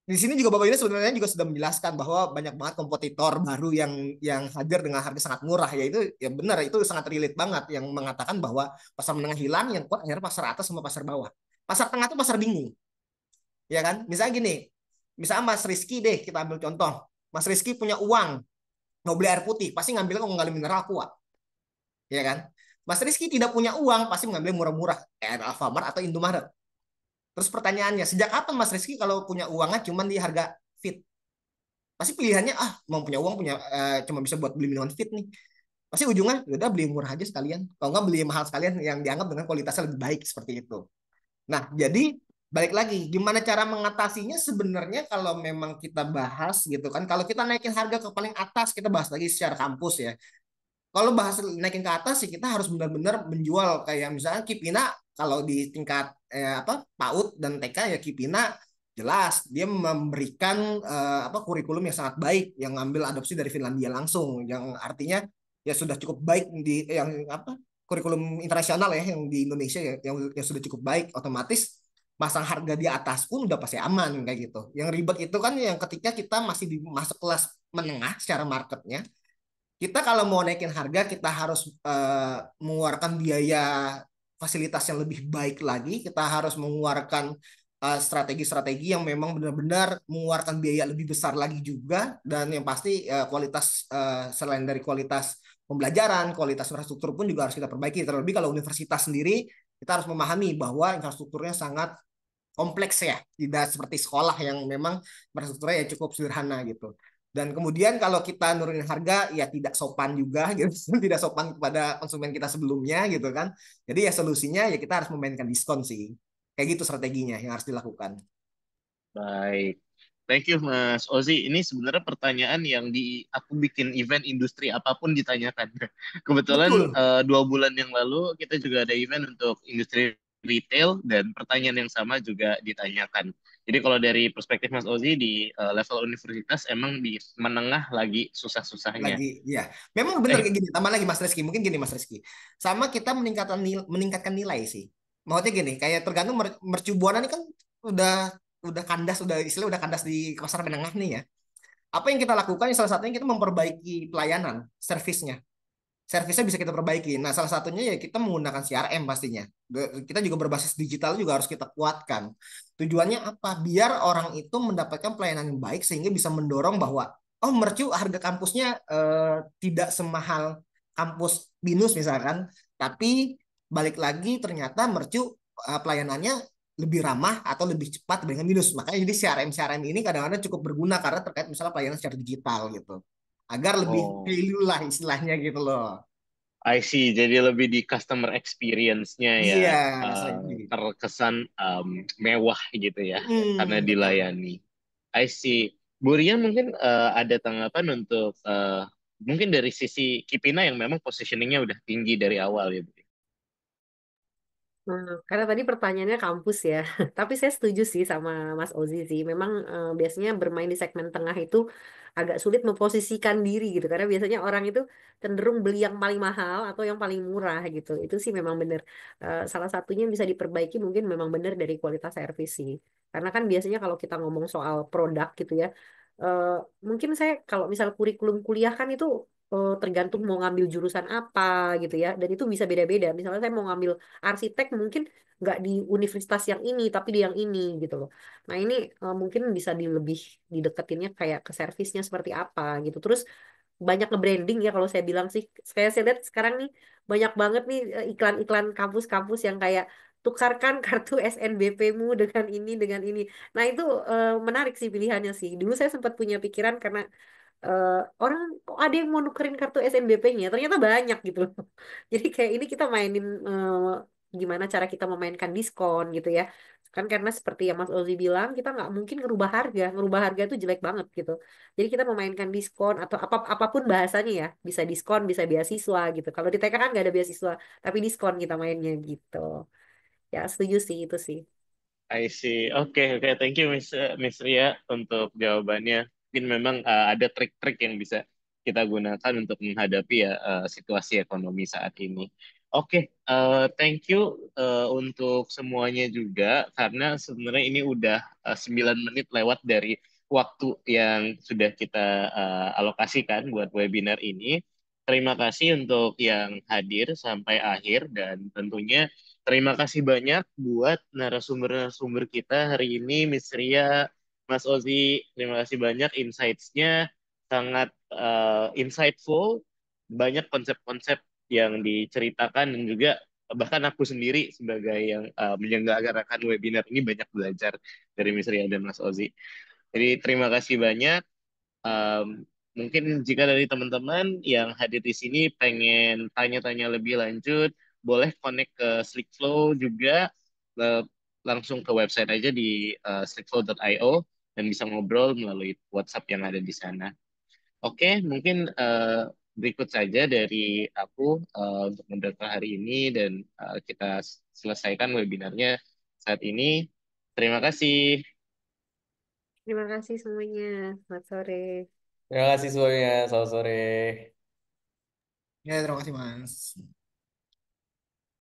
di sini juga Bapak ini sebenarnya juga sudah menjelaskan bahwa banyak banget kompetitor baru yang hadir dengan harga sangat murah, ya itu ya benar, itu sangat relate banget yang mengatakan bahwa pasar menengah hilang, yang kuat akhirnya pasar atas sama pasar bawah. Pasar tengah itu pasar bingung. Ya kan? Misalnya gini, misalnya Mas Rizky deh, kita ambil contoh. Mas Rizky punya uang, mau beli air putih, pasti ngambilnya kalau ngambil mineral kuat. Ya kan? Mas Rizky tidak punya uang, pasti mengambil murah-murah, kayak Alfamart atau Indomaret. Terus pertanyaannya, sejak kapan Mas Rizky kalau punya uangnya cuma di harga fit? Pasti pilihannya, mau punya uang cuma bisa buat beli minuman fit nih. Pasti ujungnya, udah beli murah aja sekalian. Kalau nggak beli mahal sekalian yang dianggap dengan kualitasnya lebih baik seperti itu. Nah, jadi balik lagi, gimana cara mengatasinya sebenarnya kalau memang kita bahas gitu kan. Kalau kita naikin harga ke paling atas, kita bahas lagi secara kampus ya. Kalau bahas naikin ke atas sih kita harus benar-benar menjual kayak misalnya Kipina kalau di tingkat PAUD dan TK ya Kipina jelas dia memberikan kurikulum yang sangat baik yang ngambil adopsi dari Finlandia langsung yang artinya ya sudah cukup baik di kurikulum internasional ya yang di Indonesia ya yang sudah cukup baik otomatis pasang harga di atas pun udah pasti aman kayak gitu. Yang ribet itu kan yang ketika kita masih di masuk kelas menengah secara marketnya kita kalau mau naikin harga kita harus mengeluarkan biaya fasilitas yang lebih baik lagi kita harus mengeluarkan strategi-strategi yang memang benar-benar mengeluarkan biaya lebih besar lagi juga dan yang pasti kualitas selain dari kualitas pembelajaran kualitas infrastruktur pun juga harus kita perbaiki terlebih kalau universitas sendiri kita harus memahami bahwa infrastrukturnya sangat kompleks ya tidak seperti sekolah yang memang infrastrukturnya ya cukup sederhana gitu. Dan kemudian kalau kita nurunin harga ya tidak sopan juga gitu, tidak sopan kepada konsumen kita sebelumnya gitu kan. Jadi ya solusinya ya kita harus memainkan diskon sih. Kayak gitu strateginya yang harus dilakukan. Baik. Thank you Mas Ozi. Ini sebenarnya pertanyaan yang aku bikin event industri apapun ditanyakan. Kebetulan Betul. 2 bulan yang lalu kita juga ada event untuk industri retail dan pertanyaan yang sama juga ditanyakan. Jadi kalau dari perspektif Mas Ozi di level universitas emang di menengah lagi susah-susahnya. Lagi ya. Memang benar Eh, kayak gini. Tambah lagi Mas Rizky. Mungkin gini Mas Rizky. Sama kita meningkatkan nilai sih. Maksudnya gini, kayak tergantung mercu Buana ini kan udah kandas, udah istilah udah kandas di pasar menengah nih ya. Apa yang kita lakukan? Salah satunya kita memperbaiki pelayanan, servisnya bisa kita perbaiki. Nah, salah satunya ya kita menggunakan CRM pastinya. Kita juga berbasis digital juga harus kita kuatkan. Tujuannya apa? Biar orang itu mendapatkan pelayanan yang baik sehingga bisa mendorong bahwa oh mercu harga kampusnya tidak semahal kampus BINUS misalkan, tapi balik lagi ternyata mercu pelayanannya lebih ramah atau lebih cepat dengan BINUS. Makanya jadi CRM ini kadang-kadang cukup berguna karena terkait misalnya pelayanan secara digital gitu. Agar lebih Oh, value lah istilahnya gitu loh. I see. Jadi lebih di customer experience-nya ya, Iya, eh, selain gitu. terkesan mewah gitu ya, karena Betul. dilayani. I see. Bu Rian mungkin ada tanggapan untuk mungkin dari sisi Kipina yang memang positioningnya udah tinggi dari awal ya, Bu. Karena tadi pertanyaannya kampus ya, tapi saya setuju sih sama Mas Ozi sih. Memang biasanya bermain di segmen tengah itu agak sulit memposisikan diri gitu, karena biasanya orang itu cenderung beli yang paling mahal atau yang paling murah gitu. Itu sih memang benar. Salah satunya yang bisa diperbaiki mungkin memang benar dari kualitas servis sih. Karena kan biasanya kalau kita ngomong soal produk gitu ya, eh, mungkin saya kalau misal kurikulum kuliah kan itu tergantung mau ngambil jurusan apa gitu ya, dan itu bisa beda-beda. Misalnya saya mau ngambil arsitek mungkin nggak di universitas yang ini tapi di yang ini gitu loh. Nah ini mungkin bisa lebih dideketinnya kayak ke servisnya seperti apa gitu. Terus banyak nge-branding ya kalau saya bilang sih. Kayak saya lihat sekarang nih banyak banget nih iklan-iklan kampus-kampus yang kayak tukarkan kartu SNBP-mu dengan ini dengan ini. Nah itu menarik sih pilihannya sih. Dulu saya sempat punya pikiran karena eh, orang kok ada yang mau nukerin kartu SNBP-nya, ternyata banyak gitu loh. Jadi kayak ini kita mainin gimana cara kita memainkan diskon gitu ya. Kan karena seperti yang Mas Ozi bilang, kita nggak mungkin ngerubah harga itu jelek banget gitu. Jadi kita memainkan diskon atau apapun bahasanya ya, bisa diskon, bisa beasiswa gitu. Kalau di TK kan nggak ada beasiswa, tapi diskon kita mainnya gitu. Ya setuju sih itu sih. I see. Oke, oke. Thank you, Miss Ria, untuk jawabannya. Mungkin memang ada trik-trik yang bisa kita gunakan untuk menghadapi ya situasi ekonomi saat ini. Oke, thank you untuk semuanya juga, karena sebenarnya ini udah 9 menit lewat dari waktu yang sudah kita alokasikan buat webinar ini. Terima kasih untuk yang hadir sampai akhir, dan tentunya terima kasih banyak buat narasumber-narasumber kita hari ini, Miss Ria, Mas Ozi. Terima kasih banyak insights-nya, sangat insightful, banyak konsep-konsep yang diceritakan, dan juga bahkan aku sendiri sebagai yang menyelenggarakan webinar ini banyak belajar dari Miss Ria dan Mas Ozi. Jadi terima kasih banyak. Mungkin jika dari teman-teman yang hadir di sini pengen tanya-tanya lebih lanjut, boleh connect ke Slickflow juga, eh, langsung ke website aja di slickflow.io dan bisa ngobrol melalui WhatsApp yang ada di sana. Oke, mungkin berikut saja dari aku untuk moderator hari ini, dan kita selesaikan webinarnya saat ini. Terima kasih. Terima kasih semuanya. Selamat sore. Terima kasih semuanya. Selamat sore. Ya, terima kasih Mas.